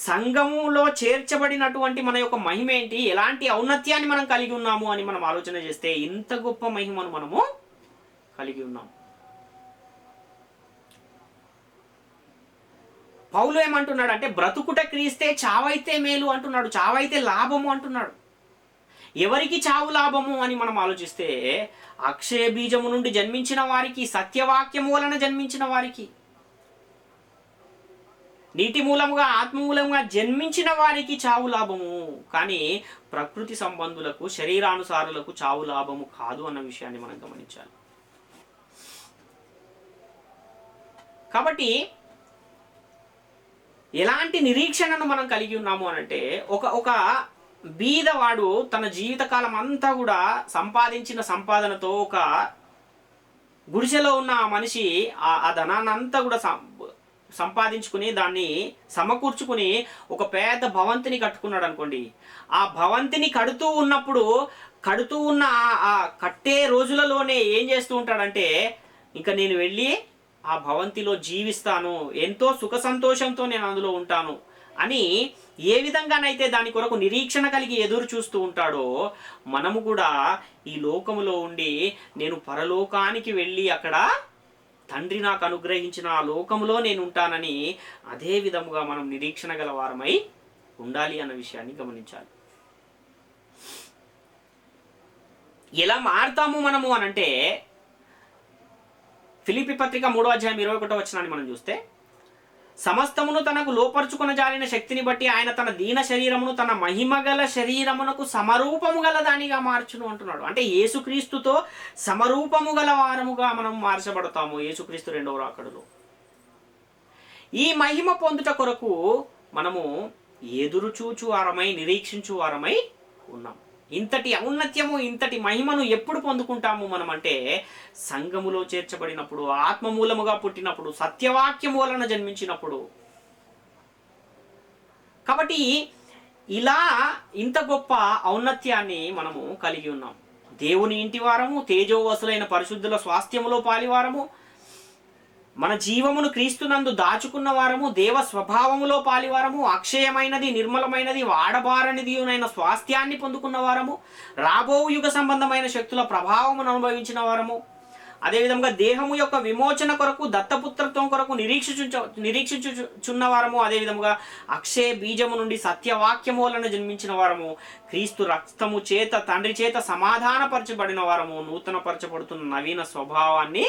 సంఘములో చేర్చబడినటువంటి మన యొక్క మహిమ ఏంటి, ఎలాంటి ఔన్నత్యాన్ని మనం కలిగి ఉన్నాము అని మనం ఆలోచన చేస్తే ఇంత గొప్ప మహిమను మనము కలిగి ఉన్నాం. పౌలు ఏమంటున్నాడు అంటే బ్రతుకుట క్రీస్తే చావైతే మేలు అంటున్నాడు, చావైతే లాభము అంటున్నాడు. ఎవరికి చావు లాభము అని మనం ఆలోచిస్తే అక్షయ బీజము నుండి జన్మించిన వారికి, సత్యవాక్యము వలన జన్మించిన వారికి, నీటి మూలముగా ఆత్మ మూలముగా జన్మించిన వారికి చావు లాభము, కానీ ప్రకృతి సంబంధులకు శరీరానుసారులకు చావు లాభము కాదు అన్న విషయాన్ని మనం గమనించాలి. కాబట్టి ఎలాంటి నిరీక్షణను మనం కలిగి ఉన్నాము అనంటే ఒక బీదవాడు తన జీవితకాలం అంతా కూడా సంపాదించిన సంపాదనతో ఒక గుడిసెలో ఉన్న ఆ మనిషి ఆ ధనాన్ని అంతా కూడా సంపాదించుకుని దాన్ని సమకూర్చుకుని ఒక పెద్ద భవంతిని కట్టుకున్నాడు అనుకోండి. ఆ భవంతిని కడుతూ ఉన్న ఆ కట్టే రోజులలోనే ఏం చేస్తూ ఉంటాడంటే ఇంకా నేను వెళ్ళి ఆ భవంతిలో జీవిస్తాను, ఎంతో సుఖ సంతోషంతో నేను అందులో ఉంటాను అని ఏ విధంగానైతే దాని కొరకు నిరీక్షణ కలిగి ఎదురు చూస్తూ ఉంటాడో మనము కూడా ఈ లోకములో ఉండి నేను పరలోకానికి వెళ్ళి అక్కడ తండ్రి నాకు అనుగ్రహించిన ఆ లోకములో నేను ఉంటానని అదే విధముగా మనం నిరీక్షణ గల వారమై ఉండాలి అన్న విషయాన్ని గమనించాలి. ఎలా మారుతాము మనము అనంటే ఫిలిప్పీ పత్రిక 3వ అధ్యాయం 21వ వచనాన్ని మనం చూస్తే సమస్తమును తనకు లోపరుచుకున్న జాలిన శక్తిని బట్టి ఆయన తన దీన శరీరమును తన మహిమగల శరీరమునకు సమరూపము గల దానిగా మార్చును అంటున్నాడు. అంటే యేసుక్రీస్తుతో సమరూపము గల వారముగా మనం మార్చబడతాము యేసుక్రీస్తు రెండవ రాకడలో. ఈ మహిమ పొందుట కొరకు మనము ఎదురు చూచు వారమై నిరీక్షించు వారమై ఉన్నాం. ఇంతటి ఔన్నత్యము ఇంతటి మహిమను ఎప్పుడు పొందుకుంటాము మనం అంటే సంఘములో చేర్చబడినప్పుడు, ఆత్మ మూలముగా పుట్టినప్పుడు, సత్యవాక్యము వలన జన్మించినప్పుడు. కాబట్టి ఇలా ఇంత గొప్ప ఔన్నత్యాన్ని మనము కలిగి ఉన్నాం. దేవుని ఇంటి వారము, తేజోవసులైన పరిశుద్ధుల స్వాస్థ్యములో పాలివారము, మన జీవమును క్రీస్తునందు దాచుకున్న వారము, దేవ స్వభావములో పాలివారము, అక్షయమైనది నిర్మలమైనది వాడబారనిది అయిన స్వాస్థ్యాన్ని పొందుకున్న వారము, రాబో యుగ సంబంధమైన శక్తుల ప్రభావమును అనుభవించిన వారము, అదేవిధంగా దేహము యొక్క విమోచన కొరకు దత్తపుత్రత్వం కొరకు నిరీక్షించుచున్న వారము, అదేవిధంగా అక్షయ బీజము నుండి సత్యవాక్యము వలన జన్మించిన వారము, క్రీస్తు రక్తము చేత తండ్రి చేత సమాధానపరచబడిన వారము, నూతన పరచబడుతున్న నవీన స్వభావాన్ని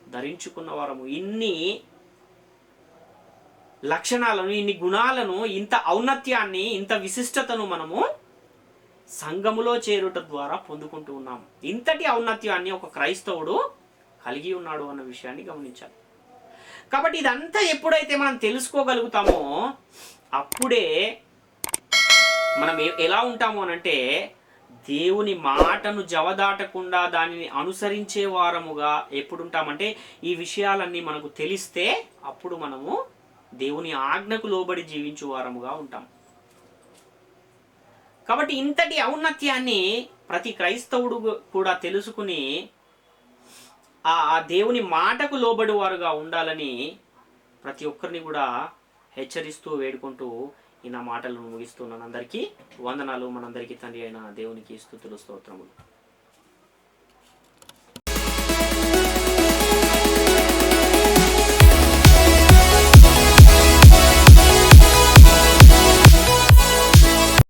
ధరించుకున్న వారము. ఇన్ని లక్షణాలను, ఇన్ని గుణాలను, ఇంత ఔన్నత్యాన్ని, ఇంత విశిష్టతను మనము సంఘములో చేరుట ద్వారా పొందుకుంటూ ఉన్నాం. ఇంతటి ఔన్నత్యాన్ని ఒక క్రైస్తవుడు కలిగి ఉన్నాడు అన్న విషయాన్ని గమనించాలి. కాబట్టి ఇదంతా ఎప్పుడైతే మనం తెలుసుకోగలుగుతామో అప్పుడే మనం ఎలా ఉంటాము అనంటే దేవుని మాటను జవదాటకుండా దానిని అనుసరించే వారముగా ఎప్పుడు ఉంటామంటే ఈ విషయాలన్నీ మనకు తెలిస్తే అప్పుడు మనము దేవుని ఆజ్ఞకు లోబడి జీవించు వారముగా ఉంటాం. కాబట్టి ఇంతటి ఔన్నత్యాన్ని ప్రతి క్రైస్తవుడు కూడా తెలుసుకుని ఆ దేవుని మాటకు లోబడి వారుగా ఉండాలని ప్రతి ఒక్కరిని కూడా హెచ్చరిస్తూ వేడుకుంటూ ఈ నా మాటలను ముగిస్తున్నాను. అందరికీ వందనాలు. మనందరికీ తండ్రి అయిన దేవునికి స్తుతులు స్తోత్రములు.